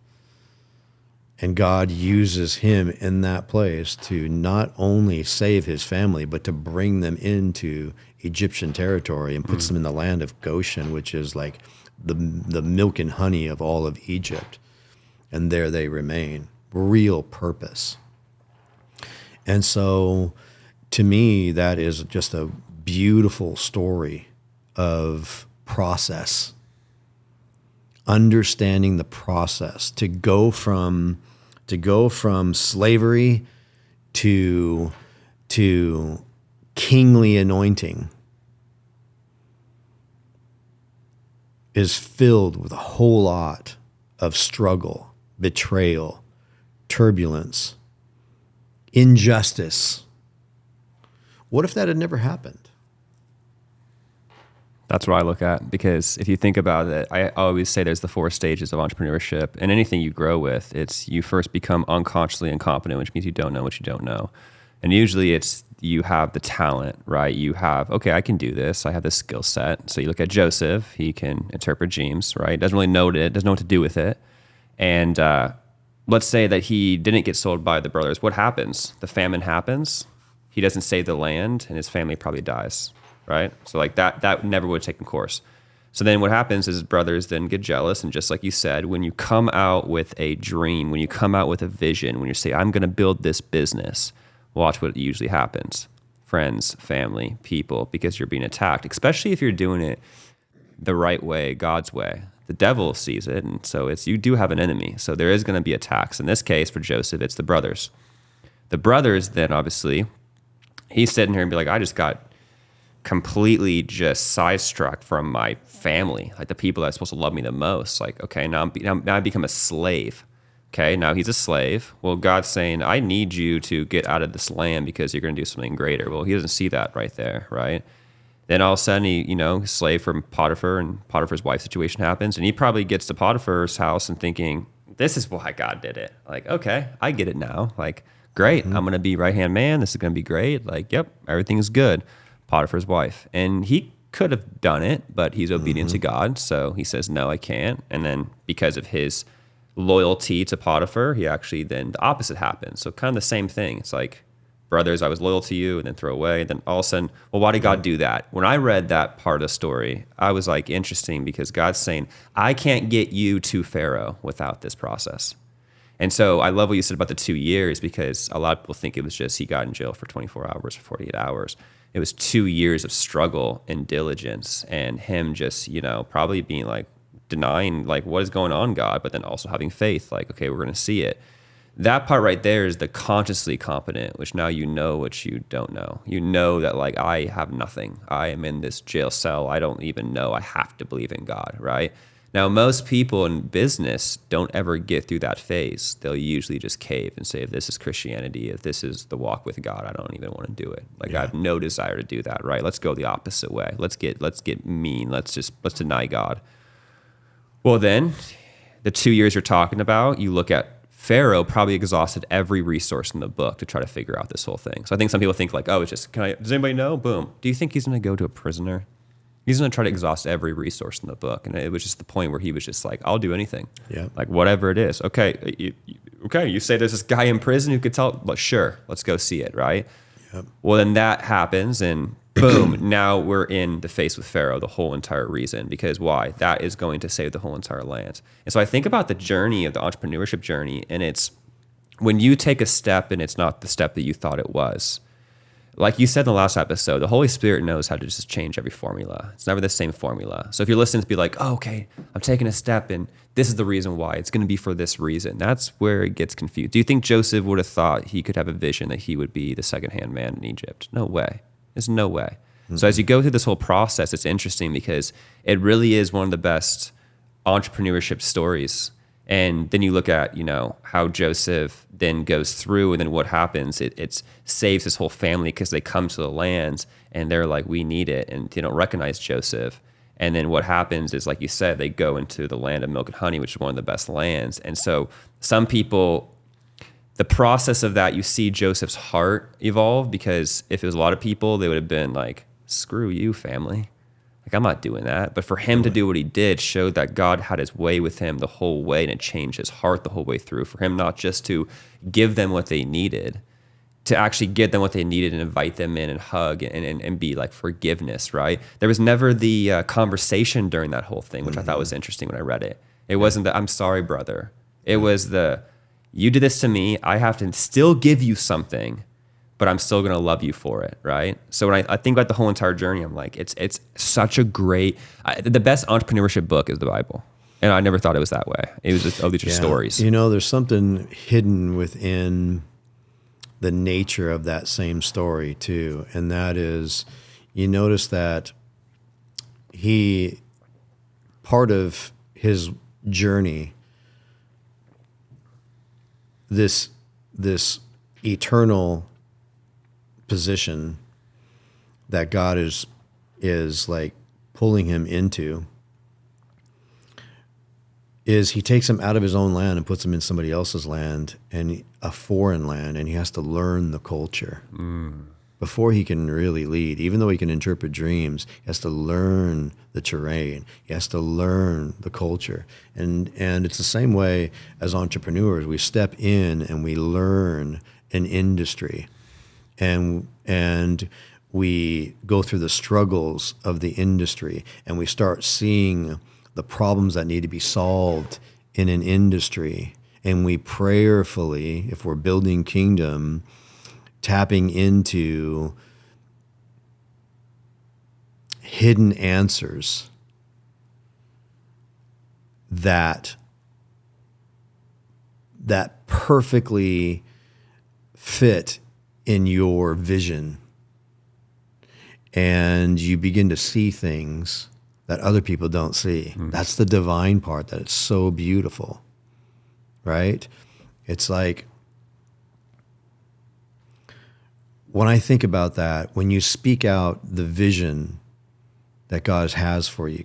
[SPEAKER 2] And God uses him in that place to not only save his family, but to bring them into Egyptian territory and puts them in the land of Goshen, which is like the milk and honey of all of Egypt. And there they remain. Real purpose. And so to me, that is just a beautiful story of process. Understanding the process to go from slavery to kingly anointing is filled with a whole lot of struggle, betrayal, turbulence, injustice. What if that had never happened?
[SPEAKER 1] That's what I look at, because if you think about it, I always say there's the 4 stages of entrepreneurship, and anything you grow with, it's you first become unconsciously incompetent, which means you don't know what you don't know. And usually it's you have the talent, right? You have, okay, I can do this. I have this skill set. So you look at Joseph, he can interpret dreams, right? Doesn't really know it, doesn't know what to do with it. And let's say that he didn't get sold by the brothers. What happens? The famine happens. He doesn't save the land, and his family probably dies, right? So like that never would have taken course. So then what happens is his brothers then get jealous. And just like you said, when you come out with a dream, when you come out with a vision, when you say, I'm going to build this business, watch what usually happens. Friends, family, people, because you're being attacked, especially if you're doing it the right way, God's way. The devil sees it, and so you do have an enemy. So there is going to be attacks. In this case, for Joseph, it's the brothers. The brothers then, obviously, he's sitting here and be like, I just got completely just sidetracked from my family, like the people that's supposed to love me the most. Like, okay, now I become a slave. Okay, now he's a slave. Well, God's saying, I need you to get out of this land because you're going to do something greater. Well, he doesn't see that right there, right? Then all of a sudden, he's slave from Potiphar, and Potiphar's wife situation happens, and he probably gets to Potiphar's house and thinking, this is why God did it. Like, okay, I get it now. Like, great, I'm going to be right-hand man. This is going to be great. Like, yep, everything is good. Potiphar's wife. And he could have done it, but he's obedient to God, so he says, no, I can't. And then because of his loyalty to Potiphar, he actually then the opposite happens. So kind of the same thing. It's like, brothers, I was loyal to you, and then throw away. And then all of a sudden, well, why did God do that? When I read that part of the story, I was like, interesting, because God's saying, I can't get you to Pharaoh without this process. And so I love what you said about the 2 years, because a lot of people think it was just he got in jail for 24 hours or 48 hours. It was 2 years of struggle and diligence, and him just, probably being like, denying like what is going on, God, but then also having faith, like, okay, we're going to see it. That part right there is the consciously competent, which now you know what you don't know. You know that like, I have nothing. I am in this jail cell. I don't even know. I have to believe in God, right? Now, most people in business don't ever get through that phase. They'll usually just cave and say, if this is Christianity, if this is the walk with God, I don't even want to do it. Like, I have no desire to do that, right? Let's go the opposite way. Let's get mean. Let's deny God. Well, then, the 2 years you're talking about, you look at Pharaoh probably exhausted every resource in the book to try to figure out this whole thing. So I think some people think like, oh, it's just, does anybody know? Boom. Do you think he's going to go to a prisoner? He's going to try to exhaust every resource in the book. And it was just the point where he was just like, I'll do anything. Yeah. Like, whatever it is. Okay, you say there's this guy in prison who could tell, well, sure, let's go see it, right? Yep. Well, then that happens, and boom, now we're in the face with Pharaoh, the whole entire reason. Because why? That is going to save the whole entire land. And so I think about the journey of the entrepreneurship journey, and it's when you take a step and it's not the step that you thought it was. Like you said in the last episode, the Holy Spirit knows how to just change every formula. It's never the same formula. So if you're listening to be like, oh, okay, I'm taking a step and this is the reason why. It's going to be for this reason. That's where it gets confused. Do you think Joseph would have thought he could have a vision that he would be the second-hand man in Egypt? No way. There's no way. Mm-hmm. So as you go through this whole process, it's interesting because it really is one of the best entrepreneurship stories. And then you look at, how Joseph then goes through, and then what happens, it saves his whole family because they come to the lands and they're like, we need it. And they don't recognize Joseph. And then what happens is, like you said, they go into the land of milk and honey, which is one of the best lands. And so some people, the process of that, you see Joseph's heart evolve, because if it was a lot of people, they would have been like, screw you, family. Like, I'm not doing that. But for him to do what he did showed that God had his way with him the whole way, and it changed his heart the whole way through. For him not just to give them what they needed, to actually get them what they needed and invite them in and hug and be like forgiveness, right? There was never the conversation during that whole thing, which I thought was interesting when I read it. It wasn't the, I'm sorry, brother. It was the, you did this to me. I have to still give you something, but I'm still going to love you for it, right? So when I think about the whole entire journey, I'm like, it's such a great, the best entrepreneurship book is the Bible. And I never thought it was that way. It was just, oh, these are stories.
[SPEAKER 2] You know, there's something hidden within the nature of that same story too. And that is, you notice that part of his journey, this eternal position that God is like pulling him into, is he takes him out of his own land and puts him in somebody else's land, and a foreign land, and he has to learn the culture. Before he can really lead. Even though he can interpret dreams, he has to learn the terrain. He has to learn the culture. And it's the same way as entrepreneurs. We step in and we learn an industry, and we go through the struggles of the industry, and we start seeing the problems that need to be solved in an industry. And we prayerfully, if we're building kingdom, tapping into hidden answers that perfectly fit in your vision. And you begin to see things that other people don't see. That's the divine part, that it's so beautiful, right? It's like, when I think about that, when you speak out the vision that God has for you,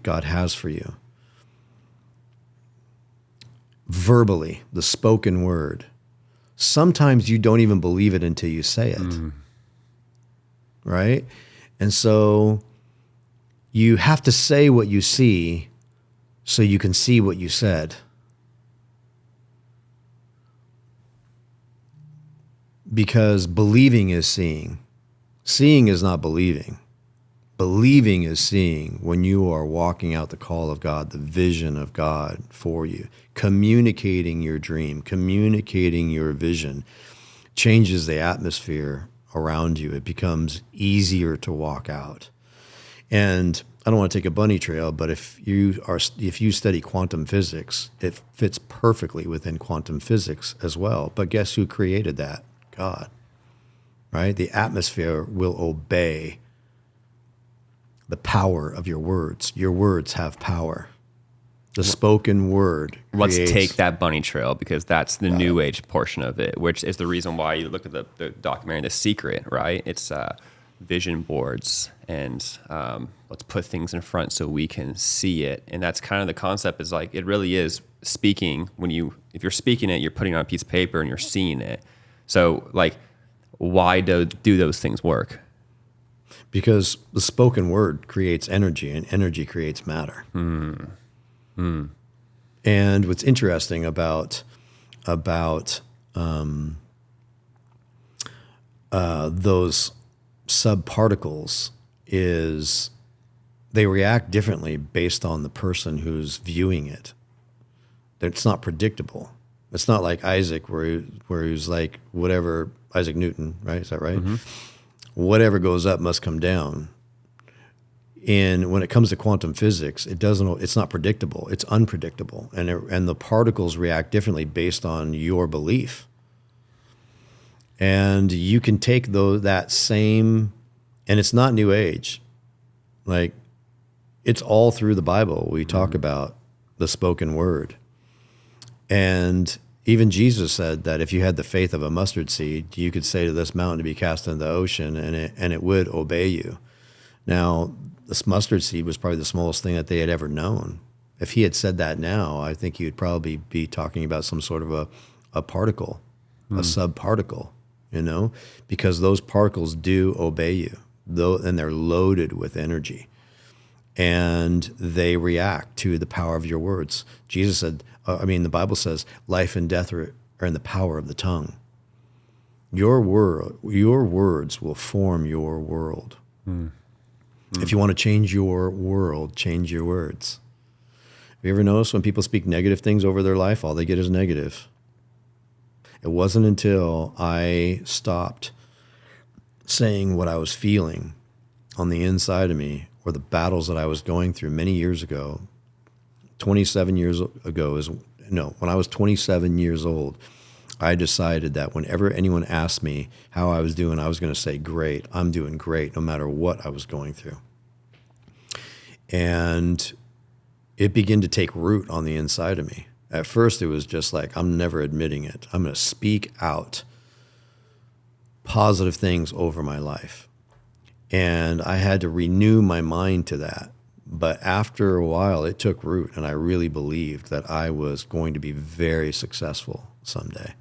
[SPEAKER 2] verbally, the spoken word, sometimes you don't even believe it until you say it, right? And so you have to say what you see so you can see what you said. Because believing is seeing. Seeing is not believing. Believing is seeing when you are walking out the call of God, the vision of God for you. Communicating your dream, communicating your vision changes the atmosphere around you. It becomes easier to walk out. And I don't want to take a bunny trail, but if you study quantum physics, it fits perfectly within quantum physics as well. But guess who created that? God, right? The atmosphere will obey the power of your words. Your words have power. The spoken word
[SPEAKER 1] Let's
[SPEAKER 2] creates.
[SPEAKER 1] take that bunny trail, because that's the new age portion of it, which is the reason why you look at the documentary The Secret, right? It's vision boards, and let's put things in front so we can see it. And that's kind of the concept, is like, it really is speaking. If you're speaking it, you're putting it on a piece of paper and you're seeing it. So like, why do those things work?
[SPEAKER 2] Because the spoken word creates energy, and energy creates matter. And what's interesting about those subparticles is they react differently based on the person who's viewing it. It's not predictable. It's not like Isaac, where he's like, whatever, Isaac Newton, right? Is that right? Whatever goes up must come down. And when it comes to quantum physics, it's not predictable. It's unpredictable. And the particles react differently based on your belief. And you can take that same, and it's not New Age. Like, it's all through the Bible. We talk about the spoken word. And even Jesus said that if you had the faith of a mustard seed, you could say to this mountain to be cast into the ocean, and it would obey you. Now, this mustard seed was probably the smallest thing that they had ever known. If he had said that now, I think he would probably be talking about some sort of a particle, a subparticle, because those particles do obey you, and they're loaded with energy. And they react to the power of your words. Jesus said, the Bible says, life and death are in the power of the tongue. Your words will form your world. If you want to change your world, change your words. Have you ever noticed when people speak negative things over their life, all they get is negative? It wasn't until I stopped saying what I was feeling on the inside of me, or the battles that I was going through many years ago. 27 years ago when I was 27 years old, I decided that whenever anyone asked me how I was doing, I was going to say, great, I'm doing great, no matter what I was going through. And it began to take root on the inside of me. At first, it was just like, I'm never admitting it. I'm going to speak out positive things over my life. And I had to renew my mind to that. But after a while, it took root, and I really believed that I was going to be very successful someday.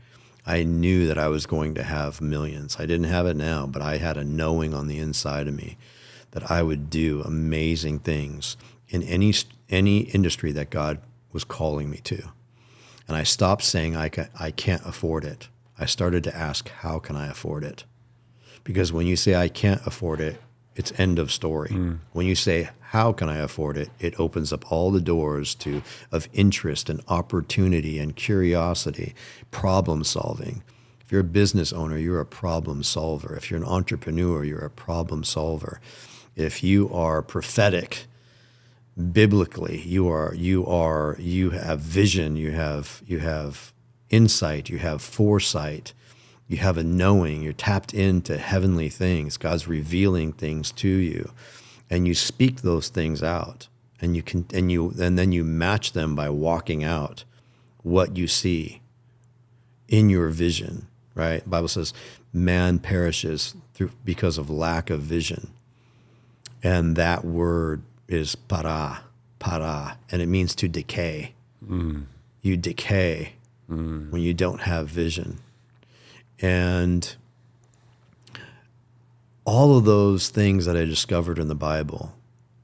[SPEAKER 2] I knew that I was going to have millions. I didn't have it now, but I had a knowing on the inside of me that I would do amazing things in any industry that God was calling me to. And I stopped saying I can't afford it. I started to ask, how can I afford it? Because when you say I can't afford it, it's end of story. When you say, how can I afford it? It opens up all the doors of interest and opportunity and curiosity, problem solving. If you're a business owner, you're a problem solver. If you're an entrepreneur, you're a problem solver. If you are prophetic, biblically, you have vision, you have insight, you have foresight. You have a knowing, you're tapped into heavenly things. God's revealing things to you. And you speak those things out. And then you match them by walking out what you see in your vision, right? The Bible says man perishes because of lack of vision. And that word is para, and it means to decay. You decay when you don't have vision. And all of those things that I discovered in the Bible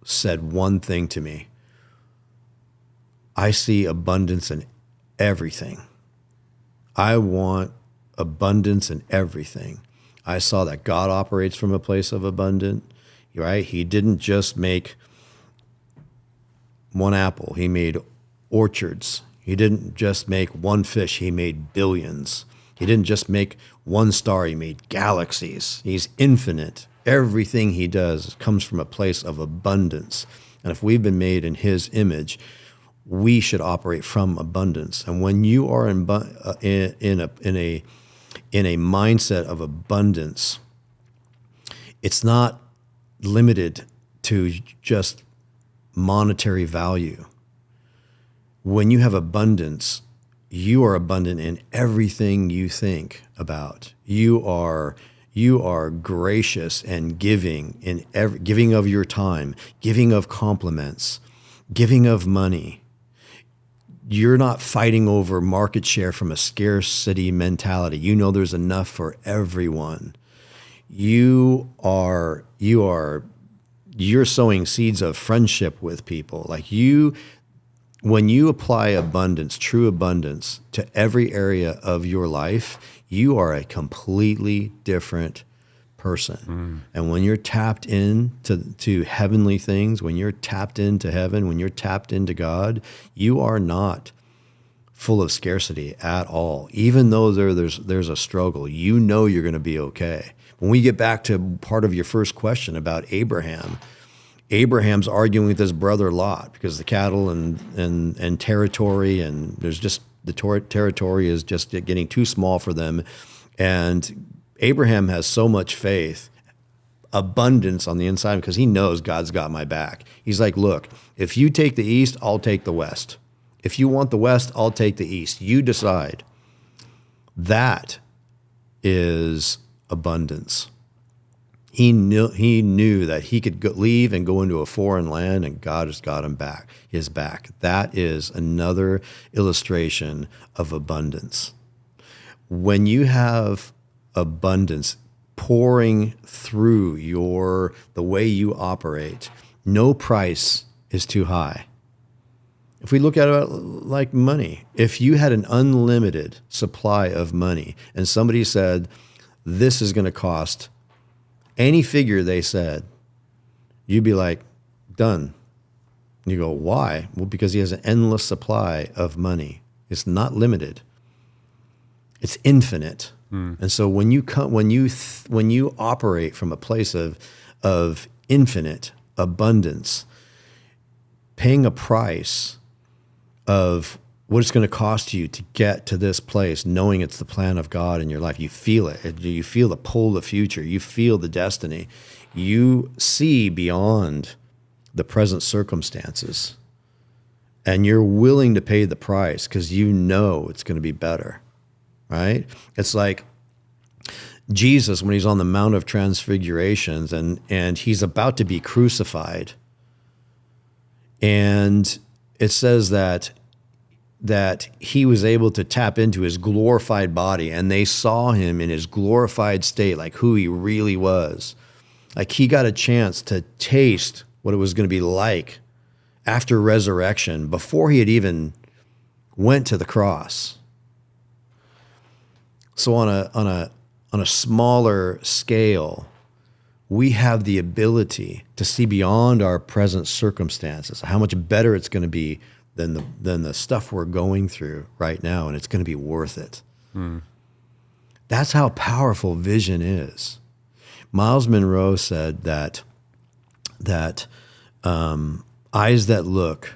[SPEAKER 2] said one thing to me. I see abundance in everything. I want abundance in everything. I saw that God operates from a place of abundance, right? He didn't just make one apple. He made orchards. He didn't just make one fish. He made billions. He didn't just make one star, he made galaxies. He's infinite. Everything he does comes from a place of abundance. And if we've been made in his image, we should operate from abundance. And when you are in a mindset of abundance, it's not limited to just monetary value. When you have abundance, you are abundant in everything you think about. You are gracious and giving in giving of your time, giving of compliments, giving of money. You're not fighting over market share from a scarcity mentality. You know there's enough for everyone. You're sowing seeds of friendship with people. When you apply abundance, true abundance, to every area of your life, you are a completely different person. And when you're tapped into heavenly things, when you're tapped into heaven, when you're tapped into God, you are not full of scarcity at all. Even though there's a struggle, you know you're going to be okay. When we get back to part of your first question about Abraham's arguing with his brother Lot because the cattle and territory, and there's just the territory is just getting too small for them. And Abraham has so much faith, abundance on the inside, because he knows God's got my back. He's like, look, if you take the east, I'll take the west. If you want the west, I'll take the east. You decide. That is abundance. He knew that he could leave and go into a foreign land, and God has got his back. That is another illustration of abundance. When you have abundance pouring through the way you operate, no price is too high. If we look at it like money, if you had an unlimited supply of money and somebody said, this is going to cost any figure they said, you'd be like, done. You go, why? Well, because he has an endless supply of money. It's not limited. It's infinite. And so when you operate from a place of infinite abundance, paying a price of what it's going to cost you to get to this place, knowing it's the plan of God in your life, you feel it. You feel the pull of the future. You feel the destiny. You see beyond the present circumstances, and you're willing to pay the price because you know it's going to be better, right? It's like Jesus when he's on the Mount of Transfigurations and he's about to be crucified, and it says that he was able to tap into his glorified body, and they saw him in his glorified state, like who he really was. Like he got a chance to taste what it was going to be like after resurrection before he had even went to the cross. So on a smaller scale, we have the ability to see beyond our present circumstances, how much better it's going to be than the stuff we're going through right now, and it's going to be worth it. That's how powerful vision is. Miles Monroe said that eyes that look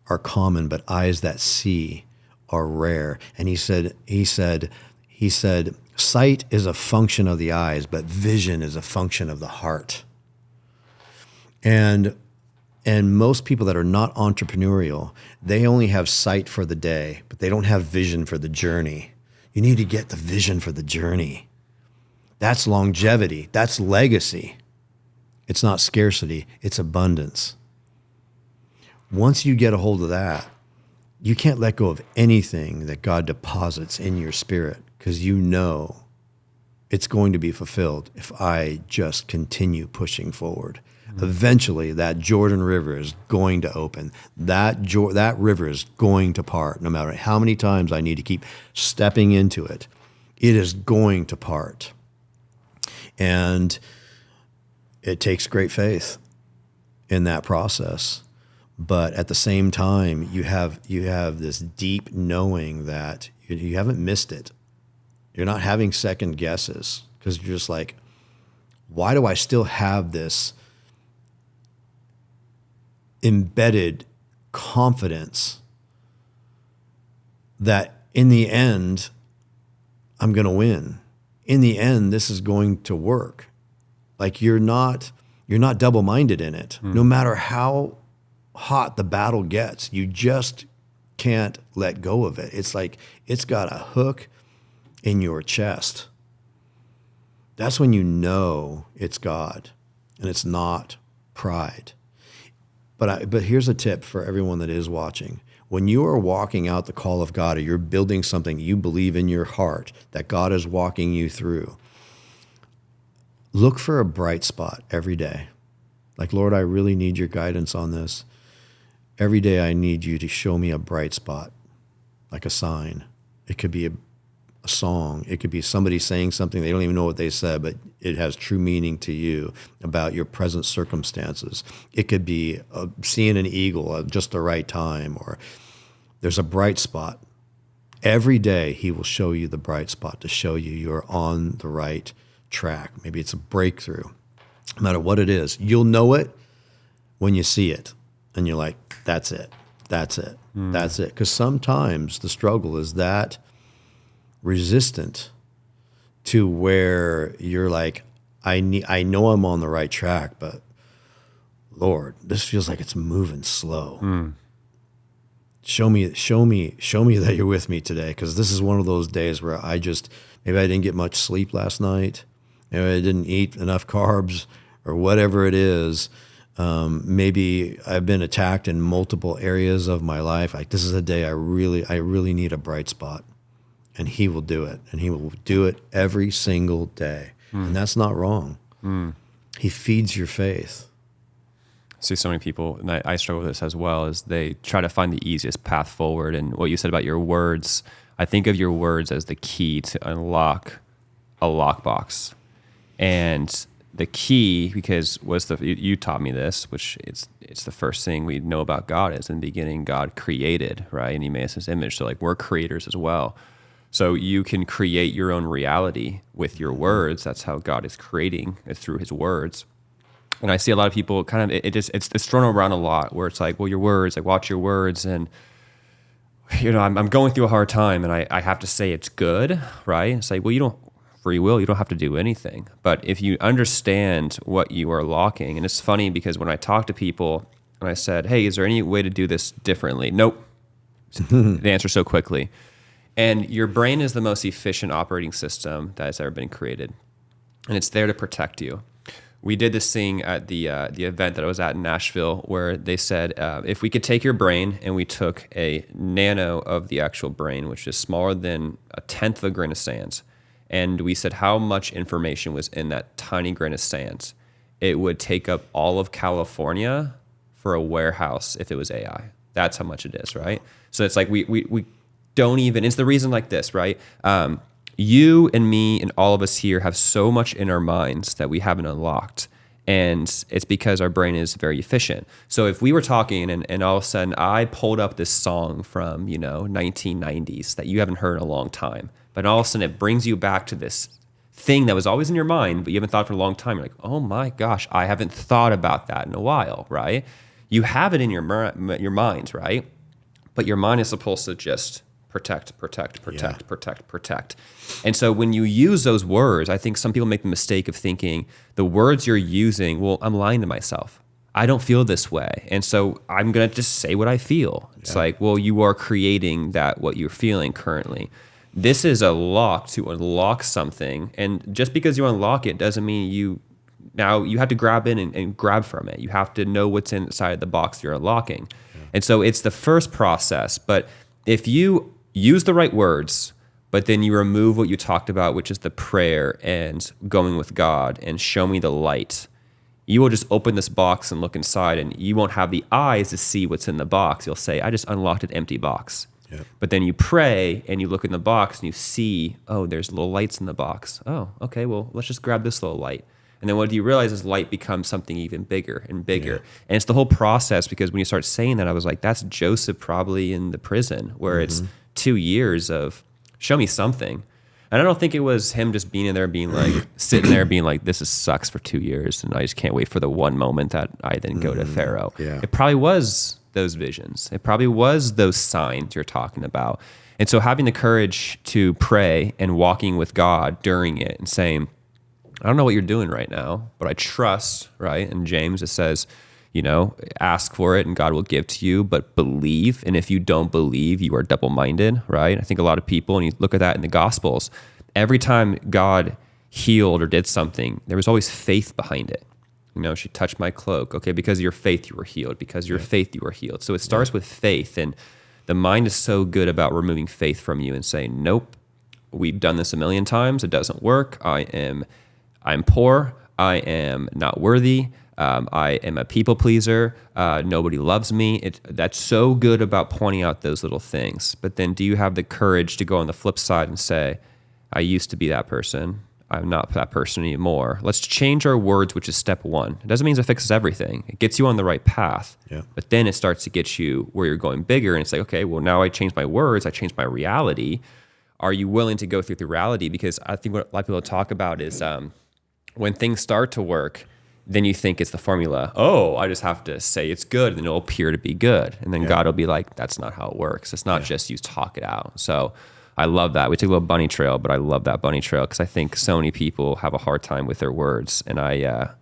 [SPEAKER 2] are common, but eyes that see are rare. And he said, sight is a function of the eyes, but vision is a function of the heart. And most people that are not entrepreneurial, they only have sight for the day, but they don't have vision for the journey. You need to get the vision for the journey. That's longevity. That's legacy. It's not scarcity. It's abundance. Once you get a hold of that, you can't let go of anything that God deposits in your spirit because you know it's going to be fulfilled if I just continue pushing forward. Eventually, that Jordan River is going to open. That river is going to part. No matter how many times I need to keep stepping into it, it is going to part. And it takes great faith in that process. But at the same time, you have this deep knowing that you haven't missed it. You're not having second guesses because you're just like, why do I still have this embedded confidence that in the end, I'm going to win. In the end, this is going to work. Like you're not double-minded in it. No matter how hot the battle gets, you just can't let go of it. It's like it's got a hook in your chest. That's when you know it's God and it's not pride. But here's a tip for everyone that is watching. When you are walking out the call of God or you're building something you believe in your heart that God is walking you through, look for a bright spot every day. Like, Lord, I really need your guidance on this. Every day I need you to show me a bright spot, like a sign. It could be a song. It could be somebody saying something. They don't even know what they said, but it has true meaning to you about your present circumstances. It could be seeing an eagle at just the right time, or there's a bright spot. Every day he will show you the bright spot to show you you're on the right track. Maybe it's a breakthrough. No matter what it is, you'll know it when you see it. And you're like, that's it. That's it. That's it. Because sometimes the struggle is that resistant to where you're like, I know I'm on the right track, but Lord, this feels like it's moving slow. Show me that you're with me today, because this is one of those days where maybe I didn't get much sleep last night, maybe I didn't eat enough carbs, or whatever it is. Maybe I've been attacked in multiple areas of my life. Like, this is a day I really need a bright spot. And he will do it. And he will do it every single day. And that's not wrong. He feeds your faith.
[SPEAKER 1] I see so many people, and I struggle with this as well, is they try to find the easiest path forward. And what you said about your words, I think of your words as the key to unlock a lockbox. And the key, because you taught me this, which it's the first thing we know about God is in the beginning, God created, right? And he made us his image. So like we're creators as well. So you can create your own reality with your words. That's how God is creating, is through his words. And I see a lot of people kind of, it's thrown around a lot where it's like, well, your words, like watch your words. And, I'm going through a hard time and I have to say it's good, right? It's like, well, you don't, free will, you don't have to do anything. But if you understand what you are locking, and it's funny because when I talk to people and I said, hey, is there any way to do this differently? Nope. The answer so quickly. And your brain is the most efficient operating system that has ever been created. And it's there to protect you. We did this thing at the event that I was at in Nashville where they said, if we could take your brain and we took a nano of the actual brain, which is smaller than a tenth of a grain of sand, and we said how much information was in that tiny grain of sand, it would take up all of California for a warehouse if it was AI. That's how much it is, right? So it's like we don't even, it's the reason like this, right? You and me and all of us here have so much in our minds that we haven't unlocked. And it's because our brain is very efficient. So if we were talking and all of a sudden I pulled up this song from, 1990s that you haven't heard in a long time, but all of a sudden it brings you back to this thing that was always in your mind, but you haven't thought for a long time. You're like, oh my gosh, I haven't thought about that in a while, right? You have it in your mind, right? But your mind is supposed to just protect. And so when you use those words, I think some people make the mistake of thinking the words you're using, well, I'm lying to myself. I don't feel this way. And so I'm going to just say what I feel. It's like, well, you are creating what you're feeling currently. This is a lock to unlock something. And just because you unlock it doesn't mean you have to grab in and grab from it. You have to know what's inside the box you're unlocking. Yeah. And so it's the first process. But if you use the right words, but then you remove what you talked about, which is the prayer and going with God and show me the light, you will just open this box and look inside, and you won't have the eyes to see what's in the box. You'll say, I just unlocked an empty box. Yep. But then you pray and you look in the box and you see, oh, there's little lights in the box. Oh, okay, well, let's just grab this little light. And then what do you realize is light becomes something even bigger and bigger. Yeah. And it's the whole process, because when you start saying that, I was like, that's Joseph probably in the prison where it's 2 years of show me something. And I don't think it was him just being in there being like, sitting there being like, this sucks for 2 years and I just can't wait for the one moment that I then go to Pharaoh. Yeah. It probably was those visions. It probably was those signs you're talking about. And so having the courage to pray and walking with God during it and saying, I don't know what you're doing right now, but I trust, right? And James, it says, ask for it and God will give to you, but believe. And if you don't believe, you are double-minded, right? I think a lot of people, and you look at that in the Gospels, every time God healed or did something, there was always faith behind it. She touched my cloak. Okay, because of your faith, you were healed. Because of your faith, you were healed. So it starts with faith. And the mind is so good about removing faith from you and saying, nope, we've done this a million times. It doesn't work. I'm poor. I am not worthy. I am a people pleaser. Nobody loves me. That's so good about pointing out those little things. But then do you have the courage to go on the flip side and say, I used to be that person. I'm not that person anymore. Let's change our words, which is step one. It doesn't mean it fixes everything. It gets you on the right path. Yeah. But then it starts to get you where you're going bigger. And it's like, okay, well, now I changed my words. I changed my reality. Are you willing to go through the reality? Because I think what a lot of people talk about is when things start to work, then you think it's the formula. Oh, I just have to say it's good, and then it'll appear to be good. And then God will be like, that's not how it works. It's not just you talk it out. So I love that. We took a little bunny trail, but I love that bunny trail because I think so many people have a hard time with their words. And I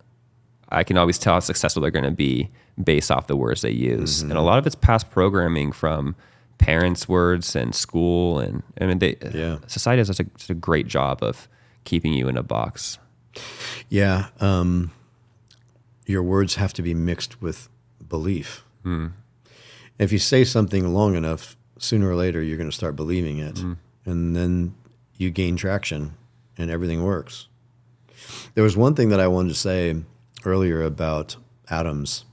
[SPEAKER 1] can always tell how successful they're going to be based off the words they use. And a lot of it's past programming from parents' words and school. And society does such a great job of keeping you in a box.
[SPEAKER 2] Yeah. Your words have to be mixed with belief. If you say something long enough, sooner or later, you're going to start believing it. And then you gain traction and everything works. There was one thing that I wanted to say earlier about atoms.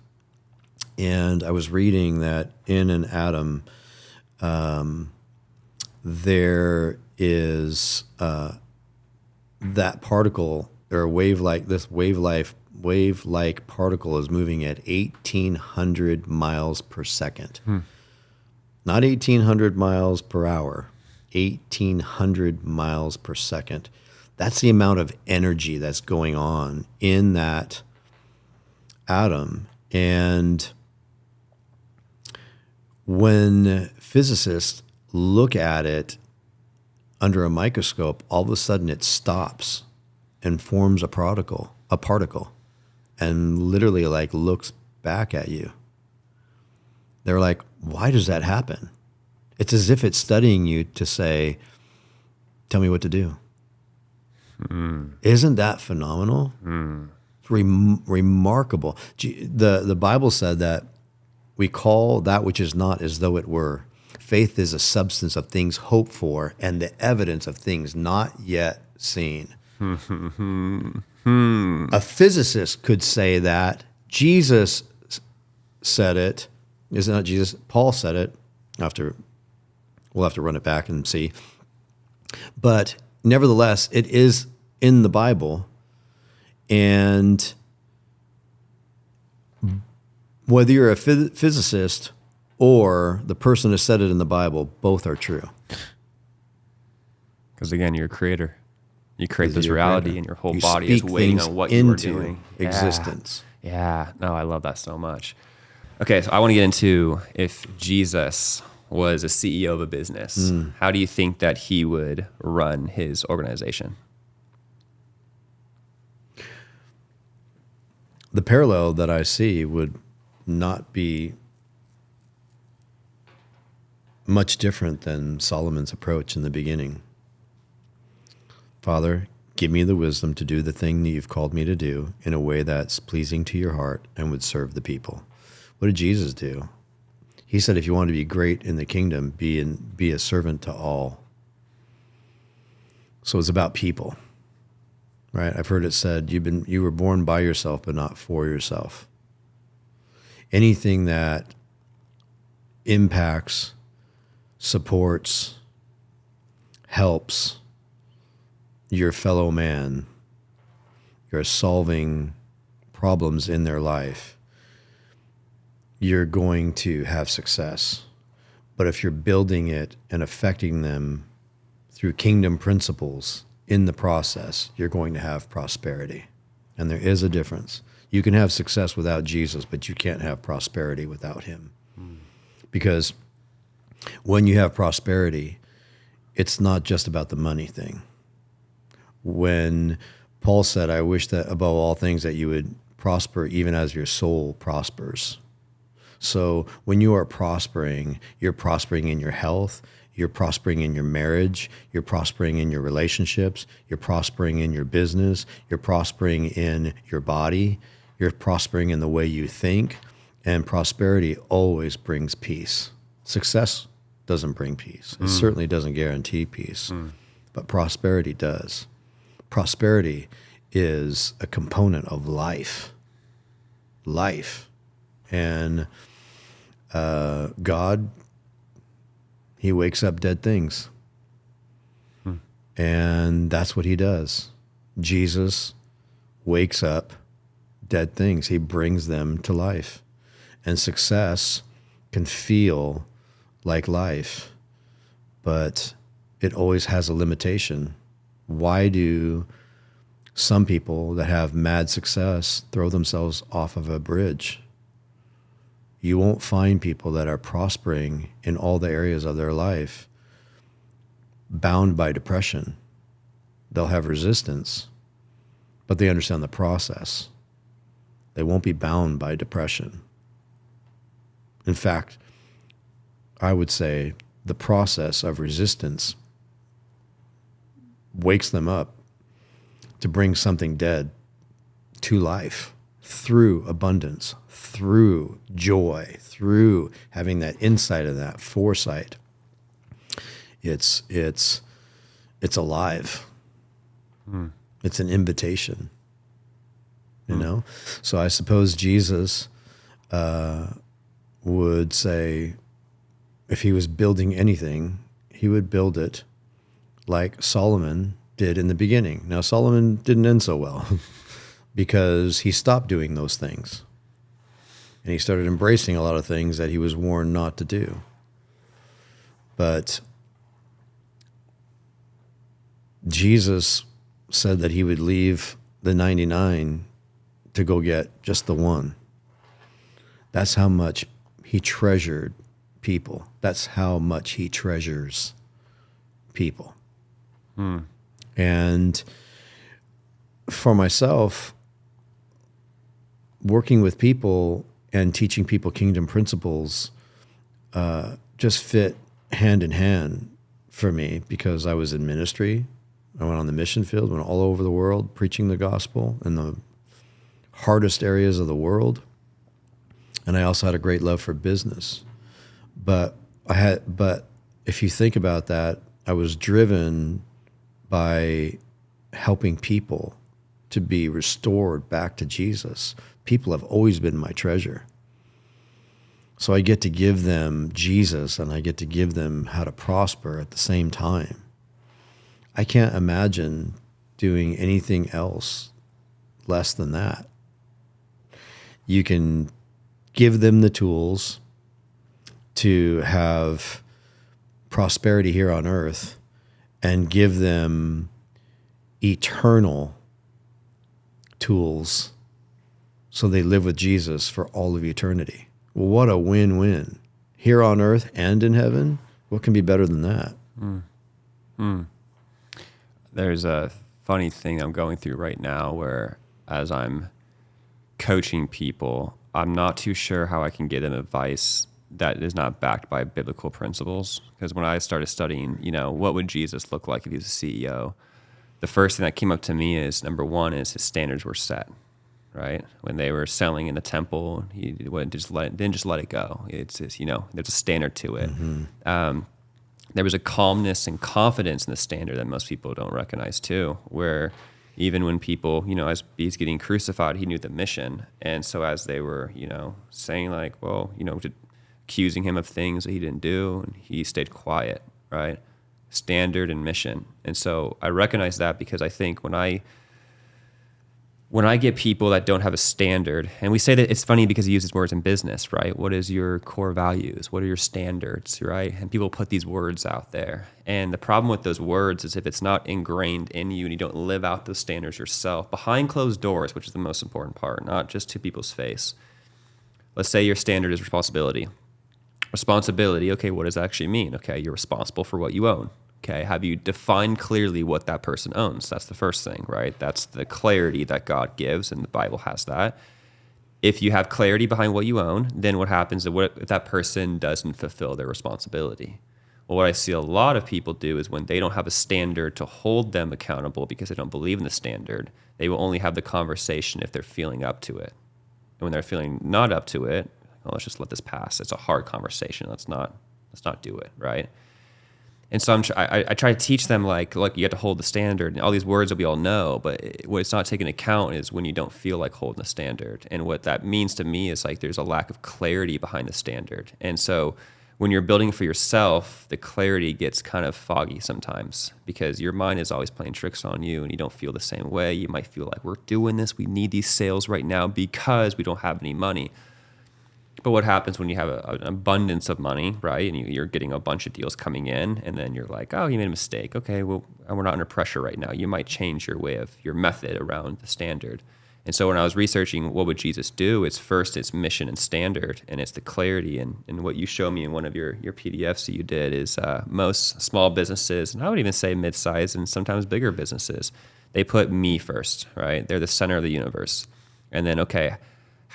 [SPEAKER 2] And I was reading that in an atom, there is that particle or wave-like particle is moving at 1,800 miles per second. Not 1,800 miles per hour, 1,800 miles per second. That's the amount of energy that's going on in that atom. And when physicists look at it under a microscope, all of a sudden it stops and forms a particle, and literally like looks back at you. They're like, why does that happen? It's as if it's studying you to say, tell me what to do. Isn't that phenomenal? It's remarkable. The Bible said that we call that which is not as though it were. Faith is a substance of things hoped for and the evidence of things not yet seen. A physicist could say that. Jesus said it. Is it not Jesus? Paul said it. We'll have to run it back and see. But nevertheless, it is in the Bible. And whether you're a physicist or the person who said it in the Bible, both are true.
[SPEAKER 1] Because again, you're a creator. You create this reality, and your whole
[SPEAKER 2] You
[SPEAKER 1] body is
[SPEAKER 2] speak
[SPEAKER 1] waiting
[SPEAKER 2] things
[SPEAKER 1] on what you are
[SPEAKER 2] into
[SPEAKER 1] doing.
[SPEAKER 2] existence.
[SPEAKER 1] Yeah. No, I love that so much. Okay, so I want to get into if Jesus was a CEO of a business, how do you think that he would run his organization?
[SPEAKER 2] The parallel that I see would not be much different than Solomon's approach in the beginning. Father, give me the wisdom to do the thing that you've called me to do in a way that's pleasing to your heart and would serve the people. What did Jesus do? He said, if you want to be great in the kingdom, be a servant to all. So it's about people, right? I've heard it said, you were born by yourself, but not for yourself. Anything that impacts, supports, helps your fellow man, you're solving problems in their life, you're going to have success. But if you're building it and affecting them through kingdom principles in the process, you're going to have prosperity. And there is a difference. You can have success without Jesus, but you can't have prosperity without him. Because when you have prosperity, it's not just about the money thing. When Paul said, I wish that above all things that you would prosper even as your soul prospers. So when you are prospering, you're prospering in your health, you're prospering in your marriage, you're prospering in your relationships, you're prospering in your business, you're prospering in your body, you're prospering in the way you think, and prosperity always brings peace. Success doesn't bring peace. It certainly doesn't guarantee peace, but prosperity does. Prosperity is a component of life. And God, he wakes up dead things. And that's what he does. Jesus wakes up dead things. He brings them to life. And success can feel like life, but it always has a limitation. Why do some people that have mad success throw themselves off of a bridge? You won't find people that are prospering in all the areas of their life bound by depression. They'll have resistance, but they understand the process. They won't be bound by depression. In fact, I would say the process of resistance wakes them up to bring something dead to life through abundance, through joy, through having that insight and that foresight. It's alive. It's an invitation, you know? So I suppose Jesus would say, if he was building anything, he would build it like Solomon did in the beginning. Now, Solomon didn't end so well because he stopped doing those things. And he started embracing a lot of things that he was warned not to do. But Jesus said that he would leave the 99 to go get just the one. That's how much he treasured people. That's how much he treasures people. And for myself, working with people and teaching people kingdom principles just fit hand in hand for me because I was in ministry. I went on the mission field, went all over the world preaching the gospel in the hardest areas of the world. And I also had a great love for business. But if you think about that, I was driven by helping people to be restored back to Jesus. People have always been my treasure. So I get to give them Jesus and I get to give them how to prosper at the same time. I can't imagine doing anything else less than that. You can give them the tools to have prosperity here on earth and give them eternal tools so they live with Jesus for all of eternity. Well, what a win-win. Here on earth and in heaven, what can be better than that?
[SPEAKER 1] There's a funny thing I'm going through right now where as I'm coaching people, I'm not too sure how I can give them advice that is not backed by biblical principles. Because when I started studying, what would Jesus look like if he was a CEO? The first thing that came up to me is, number one, is his standards were set, right? When they were selling in the temple, he didn't just let it go. It's just, there's a standard to it. There was a calmness and confidence in the standard that most people don't recognize too, where even when people, as he's getting crucified, he knew the mission. And so as they were, saying like, well, accusing him of things that he didn't do, and he stayed quiet, right? Standard and mission. And so I recognize that because I think when I get people that don't have a standard, and we say that it's funny because he uses words in business, right? What is your core values? What are your standards, right? And people put these words out there. And the problem with those words is if it's not ingrained in you and you don't live out those standards yourself, behind closed doors, which is the most important part, not just to people's face. Let's say your standard is responsibility. Responsibility, okay, what does that actually mean? Okay, you're responsible for what you own. Okay, have you defined clearly what that person owns? That's the first thing, right? That's the clarity that God gives, and the Bible has that. If you have clarity behind what you own, then what happens if that person doesn't fulfill their responsibility? Well, what I see a lot of people do is when they don't have a standard to hold them accountable because they don't believe in the standard, they will only have the conversation if they're feeling up to it. And when they're feeling not up to it, well, let's just let this pass. It's a hard conversation. Let's not do it, right? And so I try to teach them like you have to hold the standard and all these words that we all know, but what it's not taken into account is when you don't feel like holding the standard. And what that means to me is like there's a lack of clarity behind the standard. And so when you're building for yourself, the clarity gets kind of foggy sometimes because your mind is always playing tricks on you and you don't feel the same way. You might feel like we're doing this. We need these sales right now because we don't have any money. But what happens when you have an abundance of money, right? And you're getting a bunch of deals coming in, and then you're like, oh, you made a mistake. Okay, well, we're not under pressure right now. You might change your method around the standard. And so when I was researching what would Jesus do, it's mission and standard, and it's the clarity. And what you show me in one of your PDFs that you did is most small businesses, and I would even say mid-sized and sometimes bigger businesses, they put me first, right? They're the center of the universe. And then, okay,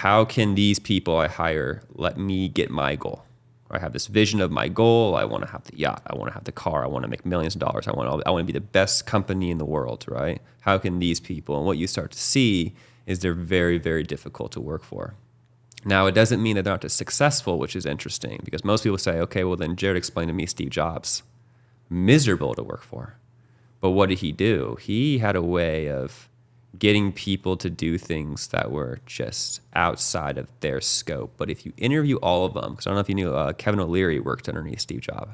[SPEAKER 1] how can these people I hire let me get my goal? I have this vision of my goal. I want to have the yacht. I want to have the car. I want to make millions of dollars. I want to be the best company in the world, right? How can these people? And what you start to see is they're very, very difficult to work for. Now, it doesn't mean that they're not as successful, which is interesting because most people say, okay, well then Jared explained to me Steve Jobs. Miserable to work for. But what did he do? He had a way of getting people to do things that were just outside of their scope. But if you interview all of them, because I don't know if you knew, Kevin O'Leary worked underneath Steve Jobs.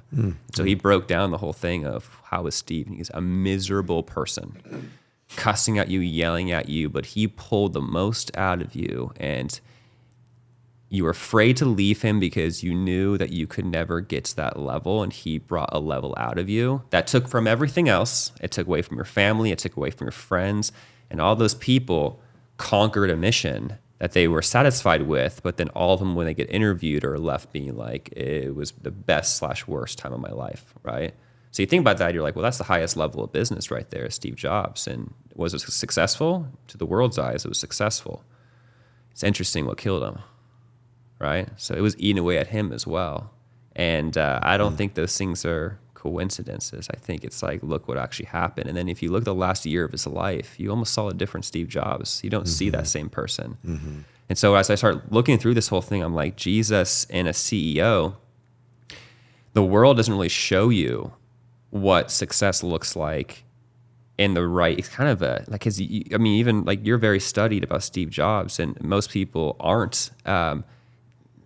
[SPEAKER 1] So he broke down the whole thing of how was Steve. And he's a miserable person, cussing at you, yelling at you, but he pulled the most out of you. And you were afraid to leave him because you knew that you could never get to that level, and he brought a level out of you that took from everything else. It took away from your family. It took away from your friends. And all those people conquered a mission that they were satisfied with, but then all of them, when they get interviewed, are left being like, it was the best/worst time of my life, right? So you think about that, you're like, well, that's the highest level of business right there, Steve Jobs. And was it successful? To the world's eyes, it was successful. It's interesting what killed him, right? So it was eating away at him as well. And I don't think those things are coincidences. I think it's like, look what actually happened. And then if you look at the last year of his life, you almost saw a different Steve Jobs. You don't see that same person. And so as I start looking through this whole thing, I'm like, Jesus and a CEO, the world doesn't really show you what success looks like in the right, it's kind of a, like, I mean, even like you're very studied about Steve Jobs, and most people aren't.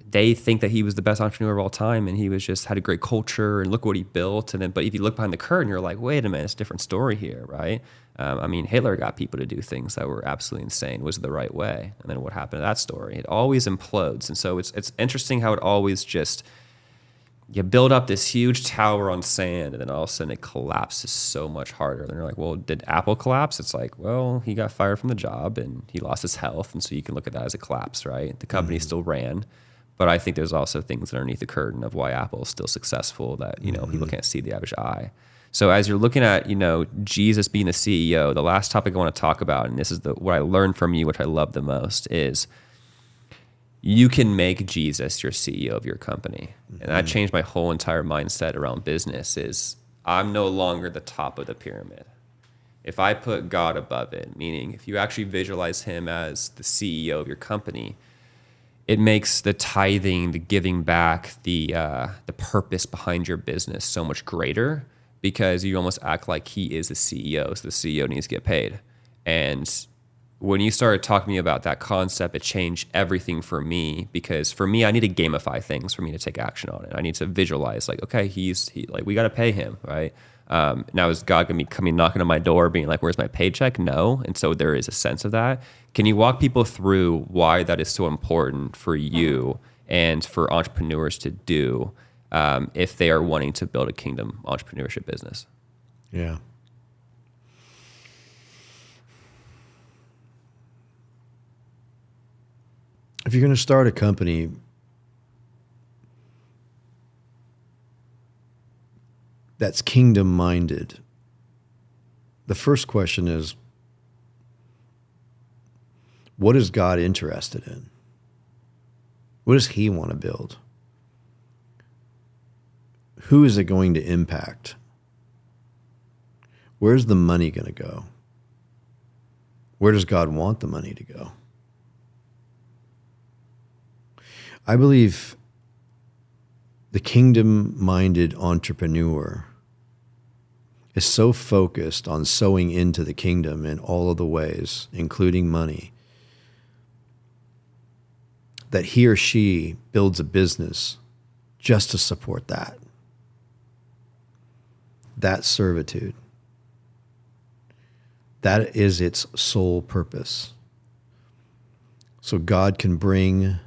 [SPEAKER 1] They think that he was the best entrepreneur of all time, and he was just had a great culture, and look what he built. And then, but if you look behind the curtain, you're like, wait a minute, it's a different story here, right? I mean, Hitler got people to do things that were absolutely insane. Was it the right way? And then what happened to that story? It always implodes. And so it's interesting how it always just, you build up this huge tower on sand, and then all of a sudden it collapses so much harder. And you're like, well, did Apple collapse? It's like, well, he got fired from the job and he lost his health. And so you can look at that as a collapse, right? The company still ran. But I think there's also things underneath the curtain of why Apple is still successful that, people can't see the average eye. So as you're looking at, Jesus being the CEO, the last topic I want to talk about, and this is what I learned from you, which I love the most, is you can make Jesus your CEO of your company. And that changed my whole entire mindset around business. Is I'm no longer the top of the pyramid. If I put God above it, meaning if you actually visualize him as the CEO of your company, it makes the tithing, the giving back, the purpose behind your business so much greater, because you almost act like he is the CEO, so the CEO needs to get paid. And when you started talking to me about that concept, it changed everything for me, because for me, I need to gamify things for me to take action on it. I need to visualize like, okay, we got to pay him, right? Now is God going to be coming knocking on my door being like, where's my paycheck? No. And so there is a sense of that. Can you walk people through why that is so important for you and for entrepreneurs to do if they are wanting to build a kingdom entrepreneurship business?
[SPEAKER 2] Yeah. If you're going to start a company, that's kingdom-minded, the first question is, what is God interested in? What does he want to build? Who is it going to impact? Where's the money going to go? Where does God want the money to go? I believe the kingdom-minded entrepreneur is so focused on sowing into the kingdom in all of the ways, including money, that he or she builds a business just to support that. That servitude. That is its sole purpose. So God can bring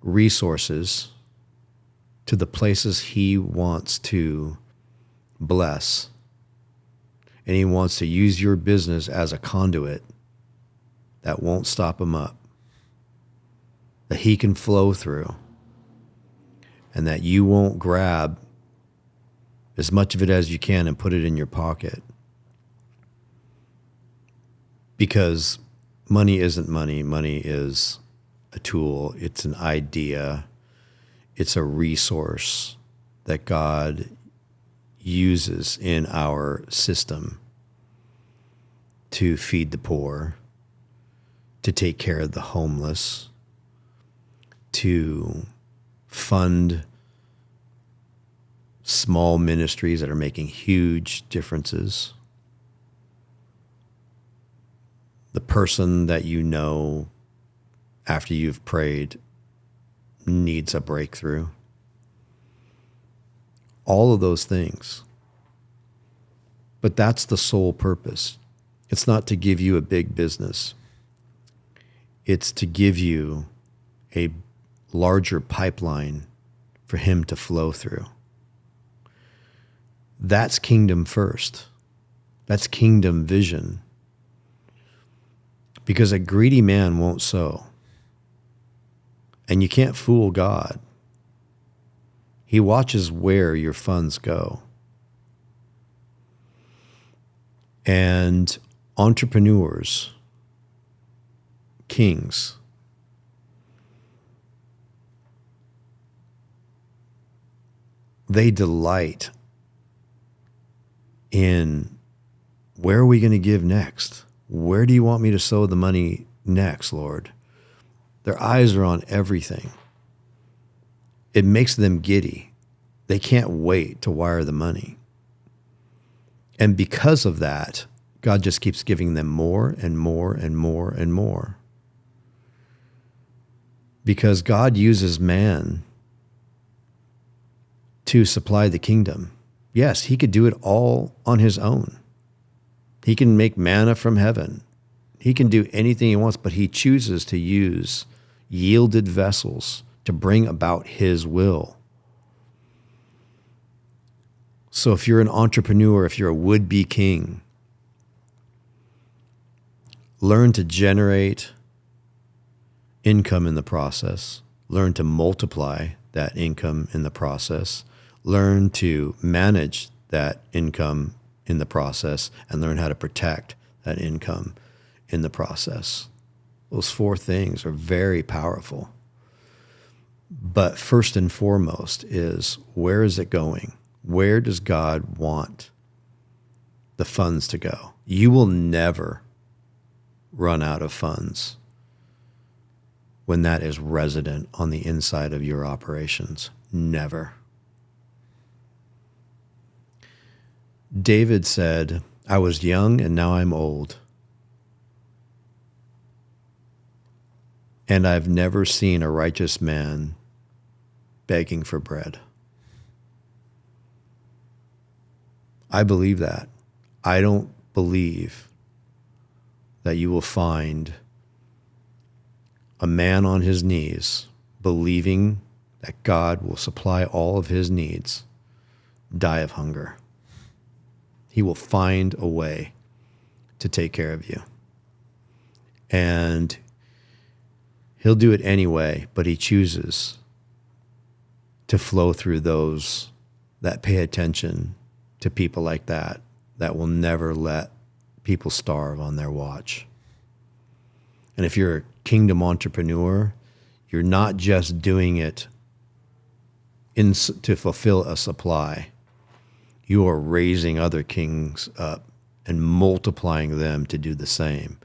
[SPEAKER 2] resources to the places he wants to bless. And he wants to use your business as a conduit that won't stop him up, that he can flow through, and that you won't grab as much of it as you can and put it in your pocket. Because money isn't money. Money is a tool. It's an idea. It's a resource that God uses in our system to feed the poor, to take care of the homeless, to fund small ministries that are making huge differences. the person that you know after you've prayed needs a breakthrough. All of those things. But that's the sole purpose. It's not to give you a big business. It's to give you a larger pipeline for him to flow through. That's kingdom first. That's kingdom vision. Because a greedy man won't sow. And you can't fool God. He watches where your funds go. And entrepreneurs, kings, they delight in, where are we going to give next? Where do you want me to sow the money next, Lord? Their eyes are on everything. It makes them giddy. They can't wait to wire the money. And because of that, God just keeps giving them more and more and more and more. Because God uses man to supply the kingdom. Yes, he could do it all on his own. He can make manna from heaven. He can do anything he wants, but he chooses to use yielded vessels to bring about his will. So if you're an entrepreneur, if you're a would-be king, learn to generate income in the process. Learn to multiply that income in the process. Learn to manage that income in the process, and learn how to protect that income in the process. Those four things are very powerful. But first and foremost is, where is it going? Where does God want the funds to go? You will never run out of funds when that is resident on the inside of your operations. Never. David said, I was young and now I'm old, and I've never seen a righteous man begging for bread. I believe that. I don't believe that you will find a man on his knees believing that God will supply all of his needs die of hunger. He will find a way to take care of you. And he'll do it anyway, but he chooses to flow through those that pay attention to people like that, that will never let people starve on their watch. And if you're a kingdom entrepreneur, you're not just doing it to fulfill a supply. You are raising other kings up and multiplying them to do the same.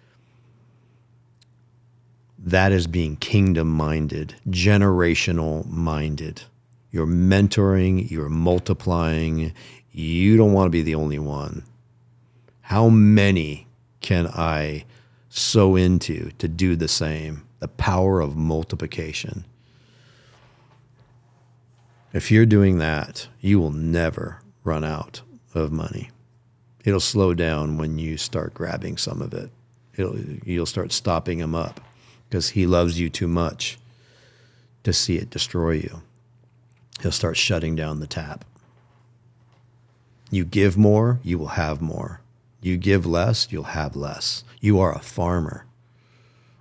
[SPEAKER 2] That is being kingdom-minded, generational-minded. You're mentoring, you're multiplying. You don't want to be the only one. How many can I sow into to do the same? The power of multiplication. If you're doing that, you will never run out of money. It'll slow down when you start grabbing some of it. You'll start stopping him up because he loves you too much to see it destroy you. He'll start shutting down the tap. You give more, you will have more. You give less, you'll have less. You are a farmer.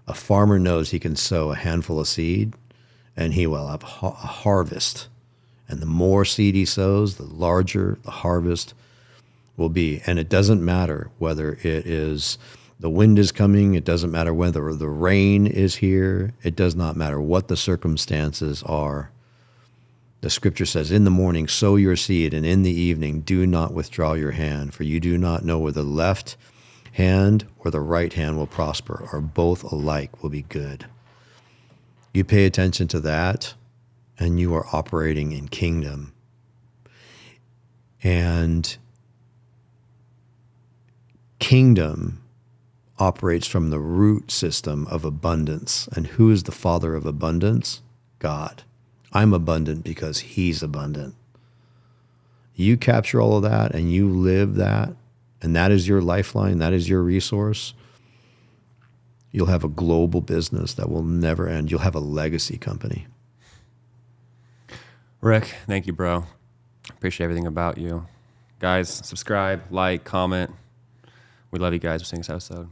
[SPEAKER 2] A farmer knows he can sow a handful of seed and he will have a harvest. And the more seed he sows, the larger the harvest will be. And it doesn't matter whether it is the wind is coming. It doesn't matter whether the rain is here. It does not matter what the circumstances are. The scripture says, in the morning, sow your seed, and in the evening, do not withdraw your hand, for you do not know whether the left hand or the right hand will prosper, or both alike will be good. You pay attention to that, and you are operating in kingdom. And kingdom operates from the root system of abundance. And who is the father of abundance? God. I'm abundant because he's abundant. You capture all of that and you live that, and that is your lifeline, that is your resource, you'll have a global business that will never end. You'll have a legacy company.
[SPEAKER 1] Rick, thank you, bro. Appreciate everything about you. Guys, subscribe, like, comment. We love you guys for seeing this episode.